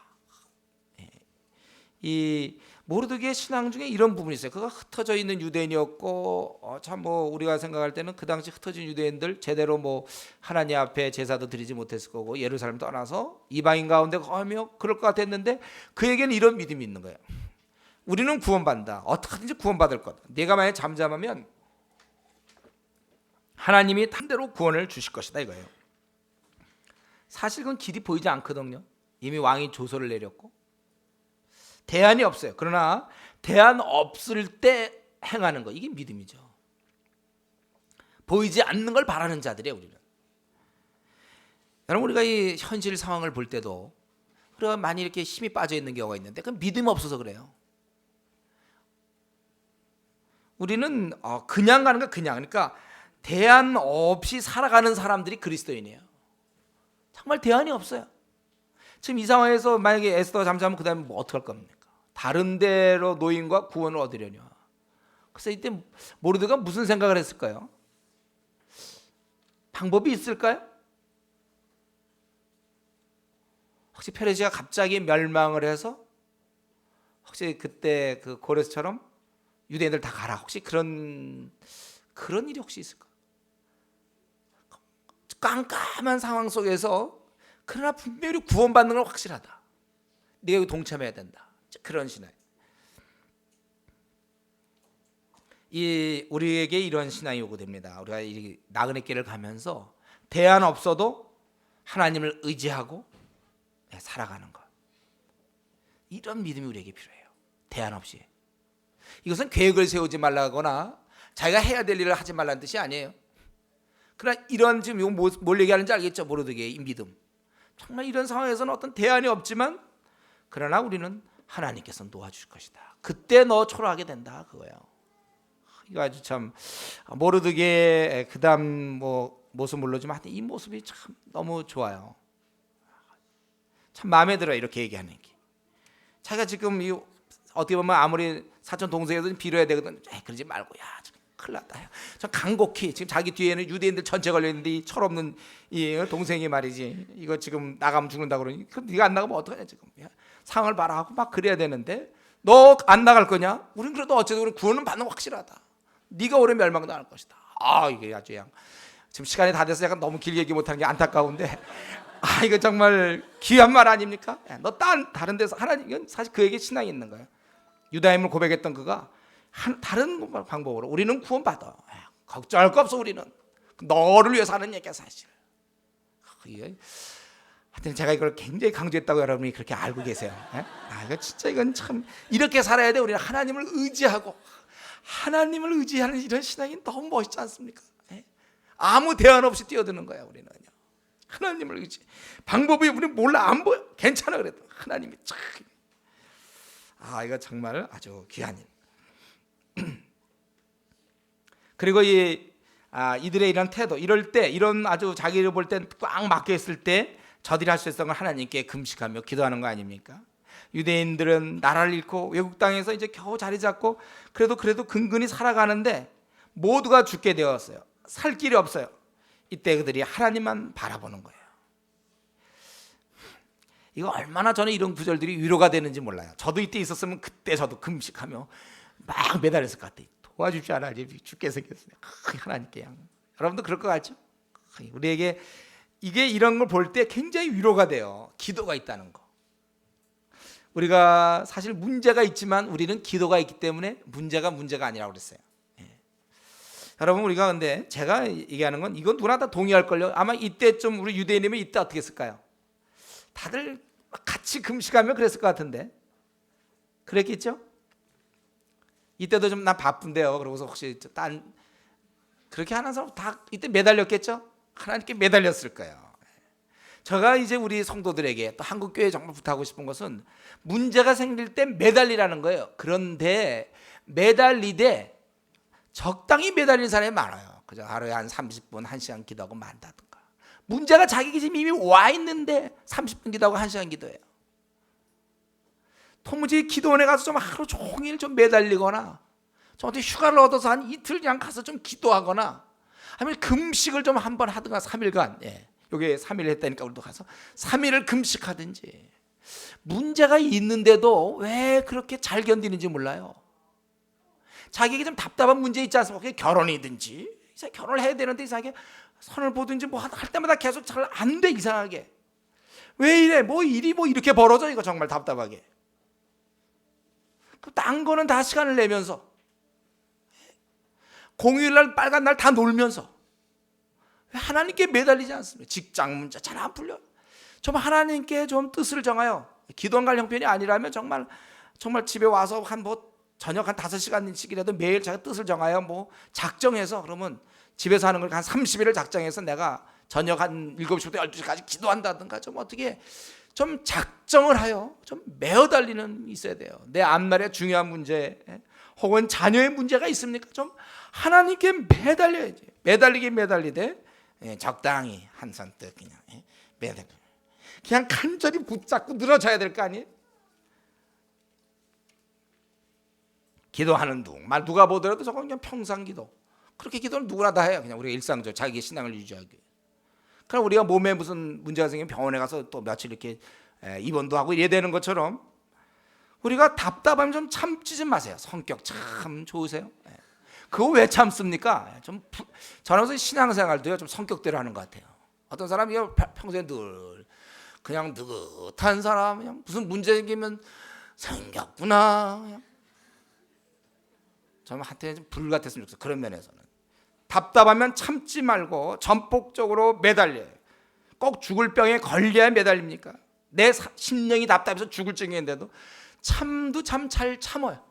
[SPEAKER 1] 이 모르드게의 신앙 중에 이런 부분이 있어요. 그가 흩어져 있는 유대인이었고, 참 우리가 생각할 때는 그 당시 흩어진 유대인들 제대로 하나님 앞에 제사도 드리지 못했을 거고 예루살렘 떠나서 이방인 가운데 거하며 그럴 것 같았는데, 그에게는 이런 믿음이 있는 거예요. 우리는 구원받는다. 어떻게든지 구원받을 거다. 내가 만약 잠잠하면 하나님이 탄대로 구원을 주실 것이다, 이거예요. 사실 그건 길이 보이지 않거든요. 이미 왕이 조서를 내렸고 대안이 없어요. 그러나 대안 없을 때 행하는 거, 이게 믿음이죠. 보이지 않는 걸 바라는 자들이에요, 우리는. 여러분, 우리가 이 현실 상황을 볼 때도 우리가 많이 이렇게 힘이 빠져 있는 경우가 있는데 그건 믿음이 없어서 그래요. 우리는 그냥 가는 거, 그러니까 대안 없이 살아가는 사람들이 그리스도인이에요. 정말 대안이 없어요. 지금 이 상황에서 만약에 에스더가 잠자면 그 다음에 뭐 어떡할 겁니까? 다른 데로 노인과 구원을 얻으려냐. 그래서 이때 모르드가 무슨 생각을 했을까요? 방법이 있을까요? 혹시 페르시아가 갑자기 멸망을 해서 혹시 그때 그 고레스처럼 유대인들 다 가라. 혹시 그런 일이 혹시 있을까? 깜깜한 상황 속에서 그러나 분명히 구원받는 건 확실하다. 네가 여기 동참해야 된다. 그런 신앙. 우리에게 이런 신앙이 요구됩니다. 우리가 이 나그네 길을 가면서 대안 없어도 하나님을 의지하고 살아가는 것. 이런 믿음이 우리에게 필요해요. 대안 없이. 이것은 계획을 세우지 말라거나 자기가 해야 될 일을 하지 말라는 뜻이 아니에요. 그러나 이런 지금 이거 뭘 얘기하는지 알겠죠? 모르드게의 이 믿음. 정말 이런 상황에서는 어떤 대안이 없지만 그러나 우리는 하나님께서 놓아주실 것이다. 그때 너 초라하게 된다 그거예요. 이거 아주 참 모르드게의 그다음 뭐 모습 모르지만 하여튼 이 모습이 참 너무 좋아요. 참 마음에 들어요. 이렇게 얘기하는 게. 자기가 지금 이 어떻게 보면 아무리 사촌 동생에도 빌어야 되거든. 그러지 말고 야 큰일 났다. 저 간곡히 지금 자기 뒤에는 유대인들 전체 걸려 있는데 이 철없는 이 동생이 말이지. 이거 지금 나가면 죽는다 그러니 네가 안 나가면 어떡하냐 지금. 야, 상황을 봐라 하고 막 그래야 되는데 너 안 나갈 거냐? 우린 그래도 어쨌든 우리 구원은 받는 거 확실하다. 네가 올해 멸망당할 것이다. 이게 아주 그냥 지금 시간이 다 돼서 약간 너무 길게 얘기 못하는 게 안타까운데 이거 정말 귀한 말 아닙니까? 너 다른 데서 하나님 사실 그에게 신앙이 있는 거예요. 유다임을 고백했던 그가 다른 방법으로 우리는 구원받아. 걱정할 거 없어 우리는. 너를 위해서 하는 얘기야 사실. 하여튼 제가 이걸 굉장히 강조했다고 여러분이 그렇게 알고 계세요. 이거 진짜 이건 참 이렇게 살아야 돼. 우리는 하나님을 의지하고 하나님을 의지하는 이런 신앙이 너무 멋있지 않습니까? 아무 대안 없이 뛰어드는 거야 우리는. 하나님을 의지. 방법이 우리는 몰라 안 보여. 괜찮아 그래도 하나님이 참. 이거 정말 아주 귀한 일. 그리고 이들의 이런 태도, 이럴 때 이런 아주 자기를 볼 때 꽉 막혀 있을 때 저들이 할 수 있었던 건 하나님께 금식하며 기도하는 거 아닙니까? 유대인들은 나라를 잃고 외국 땅에서 이제 겨우 자리 잡고 그래도 근근히 살아가는데 모두가 죽게 되었어요. 살 길이 없어요. 이때 그들이 하나님만 바라보는 거예요. 이거 얼마나 저는 이런 구절들이 위로가 되는지 몰라요. 저도 이때 있었으면 그때 저도 금식하며 막 매달렸을 것 같아요. 도와주십시오 하나님, 죽게 생겼어요. 하나님께 여러분도 그럴 것 같죠? 우리에게 이게 이런 걸 볼 때 굉장히 위로가 돼요. 기도가 있다는 거. 우리가 사실 문제가 있지만 우리는 기도가 있기 때문에 문제가 아니라고 그랬어요. 여러분 우리가 근데 제가 얘기하는 건 이건 누구나 다 동의할걸요. 아마 이때쯤 우리 유대인이면 이때 어떻게 했을까요? 다들 같이 금식하며 그랬을 것 같은데 그랬겠죠? 이때도 좀 나 바쁜데요. 그러고서 혹시 그렇게 하는 사람 다 이때 매달렸겠죠? 하나님께 매달렸을 거예요. 제가 이제 우리 성도들에게 또 한국교회에 정말 부탁하고 싶은 것은 문제가 생길 때 매달리라는 거예요. 그런데 매달리되 적당히 매달리는 사람이 많아요. 그죠? 하루에 한 30분, 1시간 기도하고 만다든가. 문제가 자기 지금 이미 와 있는데 30분 기도하고 1시간 기도해요. 도무지 기도원에 가서 좀 하루 종일 좀 매달리거나 좀 어디 휴가를 얻어서 한 이틀 그냥 가서 좀 기도하거나 아니면 금식을 좀 한번 하든가 3일간 요게 3일 했다니까 우리도 가서 3일을 금식하든지 문제가 있는데도 왜 그렇게 잘 견디는지 몰라요. 자기에게 좀 답답한 문제 있지 않습니까? 결혼이든지 결혼을 해야 되는데 이상하게 선을 보든지 뭐 할 때마다 계속 잘 안 돼 이상하게. 왜 이래? 뭐 일이 뭐 이렇게 벌어져 이거 정말 답답하게. 딴 거는 다 시간을 내면서 공휴일날 빨간 날 다 놀면서 왜 하나님께 매달리지 않습니까? 직장 문제 잘 안 풀려. 좀 하나님께 좀 뜻을 정하여 기도원 갈 형편이 아니라면 정말 집에 와서 한 뭐 저녁 한 5시간씩이라도 매일 제가 뜻을 정하여 뭐 작정해서 그러면 집에서 하는 걸 한 30일을 작정해서 내가 저녁 한 7시부터 12시까지 기도한다든가 좀 어떻게 좀 작정을 하여 좀 매어 달리는 있어야 돼요. 내 앞날에 중요한 문제 혹은 자녀의 문제가 있습니까? 좀 하나님께 매달려야지. 매달리되 적당히 한 손뜻 그냥 매달려. 그냥 간절히 붙잡고 늘어져야 될 거 아니에요? 기도하는 둥, 누가 보더라도 저건 그냥 평상 기도. 그렇게 기도는 누구나 다 해요. 그냥 우리가 일상적으로 자기의 신앙을 유지하기. 그럼 우리가 몸에 무슨 문제가 생기면 병원에 가서 또 며칠 이렇게 입원도 하고 이래야 되는 것처럼 우리가 답답하면 좀 참지 좀 마세요. 성격 참 좋으세요. 그거 왜 참습니까? 저는 신앙생활도요 좀 성격대로 하는 것 같아요. 어떤 사람이 평소에 늘 그냥 느긋한 사람, 그냥 무슨 문제 생기면 생겼구나. 그냥. 저는 한테 좀 불 같았으면 좋겠어요. 그런 면에서는 답답하면 참지 말고 전폭적으로 매달려요. 꼭 죽을 병에 걸려야 매달립니까? 내 심령이 답답해서 죽을 증인데도 참도 참 잘 참아요.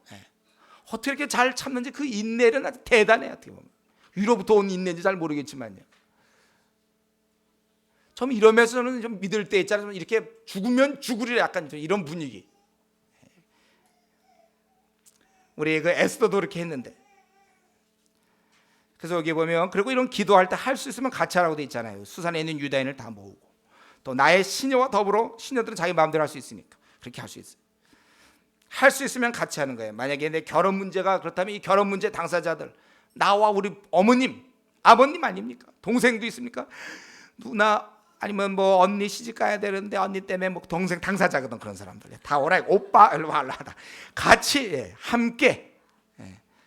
[SPEAKER 1] 어떻게 이렇게 잘 참는지 그 인내는 아주 대단해요. 어떻게 보면 위로부터 온 인내인지 잘 모르겠지만요. 좀 이러면서는 좀 믿을 때 있잖아요. 이렇게 죽으면 죽으리라 약간 이런 분위기. 우리 그 에스더도 그렇게 했는데. 그래서 여기 보면 그리고 이런 기도할 때 할 수 있으면 같이 하라고 돼 있잖아요. 수산에 있는 유다인을 다 모으고 또 나의 시녀와 더불어 시녀들은 자기 마음대로 할 수 있으니까 그렇게 할 수 있어요. 할 수 있으면 같이 하는 거예요. 만약에 내 결혼 문제가 그렇다면 이 결혼 문제 당사자들 나와 우리 어머님, 아버님 아닙니까? 동생도 있습니까? 누나 아니면 뭐 언니 시집 가야 되는데 언니 때문에 뭐 동생 당사자거든. 그런 사람들 다 오라. 오빠 일로 와라. 같이 함께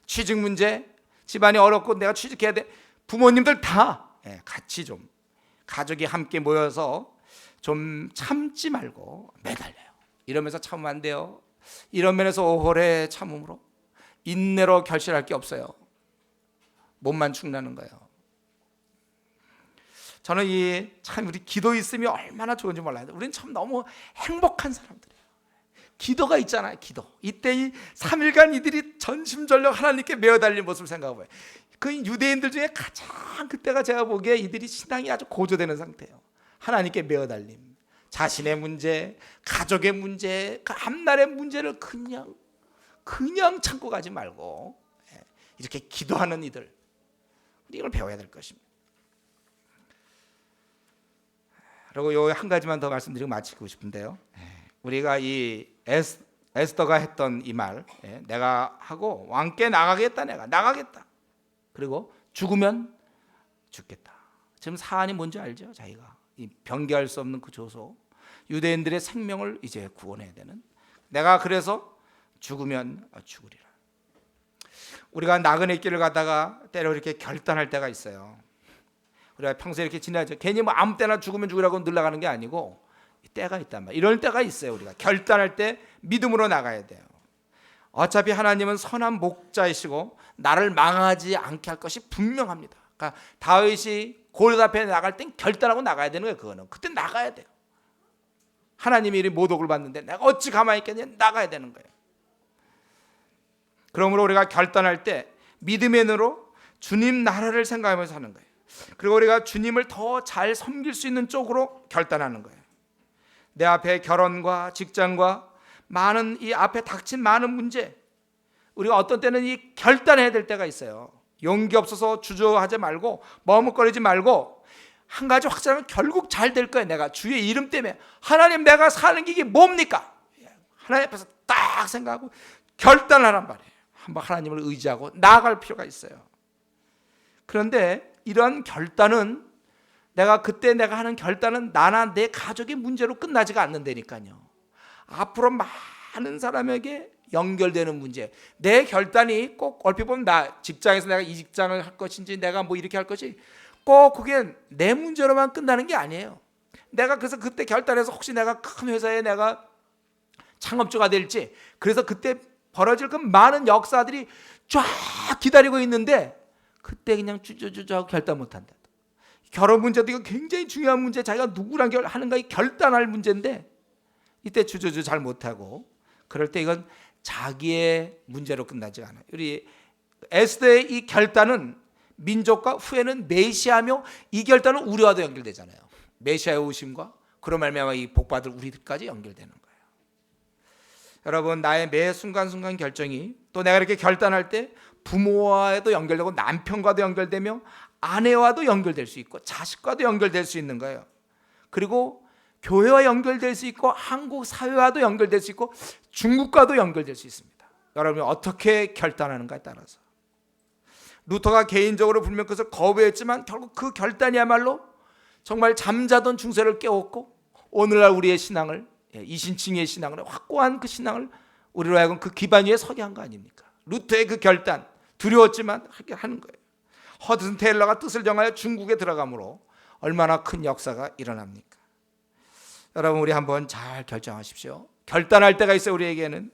[SPEAKER 1] 취직 문제 집안이 어렵고 내가 취직해야 돼. 부모님들 다 같이 좀 가족이 함께 모여서 좀 참지 말고 매달려요. 이러면서 참으면 안 돼요. 이런 면에서 오래 참음으로 인내로 결실할 게 없어요. 몸만 축나는 거예요. 저는 참 우리 기도 있으면 얼마나 좋은지 몰라요. 우리는 참 너무 행복한 사람들이에요. 기도가 있잖아요. 기도. 이때 이 3일간 이들이 전심전력 하나님께 매어달린 모습을 생각해봐요. 그 유대인들 중에 가장 그때가 제가 보기에 이들이 신앙이 아주 고조되는 상태예요. 하나님께 매어달림. 자신의 문제, 가족의 문제, 그 앞날의 문제를 그냥 참고 가지 말고 이렇게 기도하는 이들, 이걸 배워야 될 것입니다. 그리고 요 한 가지만 더 말씀드리고 마치고 싶은데요. 우리가 이 에스더가 했던 이 말, 내가 하고 왕께 나가겠다, 내가 나가겠다. 그리고 죽으면 죽겠다. 지금 사안이 뭔지 알죠? 자기가 이 변개할 수 없는 그 조소, 유대인들의 생명을 이제 구원해야 되는. 내가 그래서 죽으면 죽으리라. 우리가 나그네 길을 가다가 때로 이렇게 결단할 때가 있어요. 우리가 평소에 이렇게 지나죠. 괜히 뭐 아무 때나 죽으면 죽으라고 늘어가는 게 아니고 때가 있단 말이에요. 이럴 때가 있어요. 우리가 결단할 때 믿음으로 나가야 돼요. 어차피 하나님은 선한 목자이시고 나를 망하지 않게 할 것이 분명합니다. 그러니까 다윗이 골리앗 앞에 나갈 땐 결단하고 나가야 되는 거예요. 그거는 그때 나가야 돼요. 하나님이 이 모독을 받는데 내가 어찌 가만히 있겠냐, 나가야 되는 거예요. 그러므로 우리가 결단할 때 믿음의 눈으로 주님 나라를 생각하면서 하는 거예요. 그리고 우리가 주님을 더 잘 섬길 수 있는 쪽으로 결단하는 거예요. 내 앞에 결혼과 직장과 많은 이 앞에 닥친 많은 문제, 우리가 어떤 때는 이 결단해야 될 때가 있어요. 용기 없어서 주저하지 말고 머뭇거리지 말고 한 가지 확실하면 결국 잘 될 거예요. 내가 주의 이름 때문에 하나님 내가 사는 게 이게 뭡니까? 하나님 앞에서 딱 생각하고 결단하란 말이에요. 한번 하나님을 의지하고 나아갈 필요가 있어요. 그런데 이런 결단은 그때 내가 하는 결단은 나나 내 가족의 문제로 끝나지가 않는다니까요. 앞으로 많은 사람에게 연결되는 문제. 내 결단이 꼭 얼핏 보면 나 직장에서 내가 이 직장을 할 것인지 내가 뭐 이렇게 할 것이 꼭 그게 내 문제로만 끝나는 게 아니에요. 내가 그래서 그때 결단해서 혹시 내가 큰 회사에 내가 창업주가 될지, 그래서 그때 벌어질 그 많은 역사들이 쫙 기다리고 있는데 그때 그냥 주저주저 결단 못한다. 결혼 문제도 이거 굉장히 중요한 문제, 자기가 누구랑 하는가 결단할 문제인데 이때 주저주저 잘 못하고 그럴 때 이건 자기의 문제로 끝나지 않아요. 우리 에스더의 이 결단은 민족과 후에는 메시아며 이 결단은 우리와도 연결되잖아요. 메시아의 오심과 그로 말미암아 이 복받을 우리들까지 연결되는 거예요. 여러분, 나의 매 순간순간 결정이 또 내가 이렇게 결단할 때 부모와도 연결되고 남편과도 연결되며 아내와도 연결될 수 있고 자식과도 연결될 수 있는 거예요. 그리고 교회와 연결될 수 있고 한국 사회와도 연결될 수 있고 중국과도 연결될 수 있습니다. 여러분이 어떻게 결단하는가에 따라서. 루터가 개인적으로 분명 그것을 거부했지만 결국 그 결단이야말로 정말 잠자던 중세를 깨웠고 오늘날 우리의 신앙을, 이신칭의 신앙을, 확고한 그 신앙을 우리로 하여금 그 기반 위에 서게 한 거 아닙니까? 루터의 그 결단, 두려웠지만 하게 하는 거예요. 허드슨 테일러가 뜻을 정하여 중국에 들어가므로 얼마나 큰 역사가 일어납니까? 여러분, 우리 한번 잘 결정하십시오. 결단할 때가 있어요. 우리에게는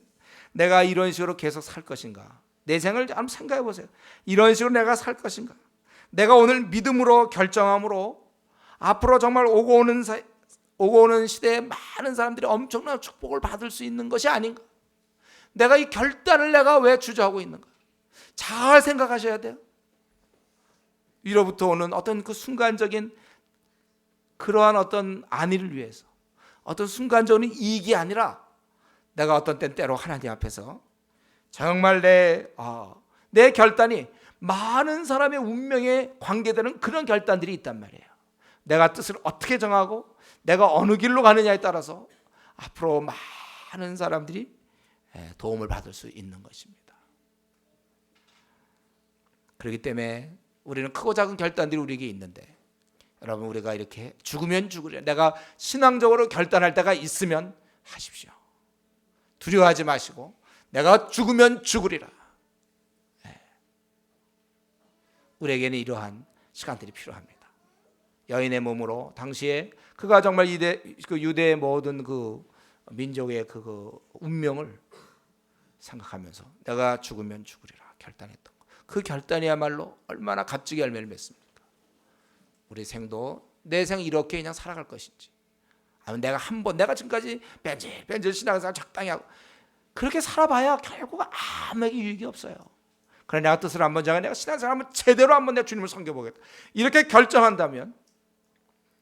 [SPEAKER 1] 내가 이런 식으로 계속 살 것인가? 내 생을 한번 생각해 보세요. 이런 식으로 내가 살 것인가? 내가 오늘 믿음으로 결정함으로 앞으로 정말 오고 오는 시대에 많은 사람들이 엄청난 축복을 받을 수 있는 것이 아닌가? 내가 이 결단을 내가 왜 주저하고 있는가? 잘 생각하셔야 돼요. 위로부터 오는 어떤 그 순간적인 그러한 어떤 안위를 위해서, 어떤 순간적인 이익이 아니라 내가 어떤 때로 하나님 앞에서 정말 내 결단이 많은 사람의 운명에 관계되는 그런 결단들이 있단 말이에요. 내가 뜻을 어떻게 정하고 내가 어느 길로 가느냐에 따라서 앞으로 많은 사람들이 도움을 받을 수 있는 것입니다. 그렇기 때문에 우리는 크고 작은 결단들이 우리에게 있는데, 여러분, 우리가 이렇게 죽으면 죽으려, 내가 신앙적으로 결단할 때가 있으면 하십시오. 두려워하지 마시고 내가 죽으면 죽으리라. 우리에게는 이러한 시간들이 필요합니다. 여인의 몸으로 당시에 그가 정말 유대의 모든 그 민족의 그 운명을 생각하면서 내가 죽으면 죽으리라 결단했던 것. 그 결단이야말로 얼마나 값지게 열매를 맺습니까? 우리 생도 내 생 이렇게 그냥 살아갈 것인지, 아니면 내가 지금까지 뺀질 신앙생활 적당히 하고 그렇게 살아봐야 결국 아무에게 유익이 없어요. 그래, 내가 뜻을 한번 정해 내가 신앙생활 한번 제대로 한번 내 주님을 섬겨보겠다, 이렇게 결정한다면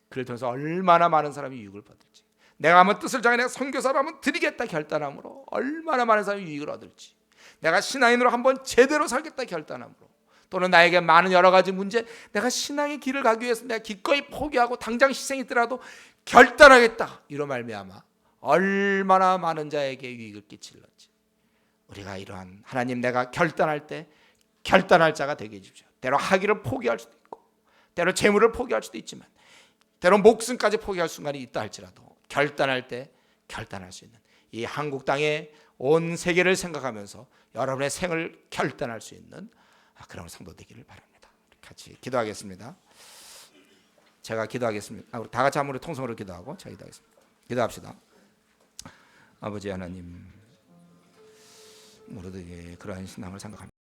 [SPEAKER 1] 그를 통해서 얼마나 많은 사람이 유익을 받을지, 내가 한번 뜻을 정해 내가 선교사로 한번 드리겠다 결단함으로 얼마나 많은 사람이 유익을 얻을지, 내가 신앙인으로 한번 제대로 살겠다 결단함으로, 또는 나에게 많은 여러 가지 문제, 내가 신앙의 길을 가기 위해서 내가 기꺼이 포기하고 당장 희생이더라도 결단하겠다, 이로 말미암아 얼마나 많은 자에게 유익을 끼칠런지. 우리가 이러한 하나님, 내가 결단할 때 결단할 자가 되게 해주십시오. 때로 학위를 포기할 수도 있고, 때로 재물을 포기할 수도 있지만, 때로 목숨까지 포기할 순간이 있다 할지라도 결단할 때 결단할 수 있는 이 한국 땅의 온 세계를 생각하면서 여러분의 생을 결단할 수 있는 그런 성도 되기를 바랍니다. 같이 기도하겠습니다. 제가 기도하겠습니다. 우리 다 같이 한번 통성으로 기도하고 제가 기도하겠습니다. 기도합시다. 아버지 하나님, 모두에게 그러한 신앙을 생각합니다.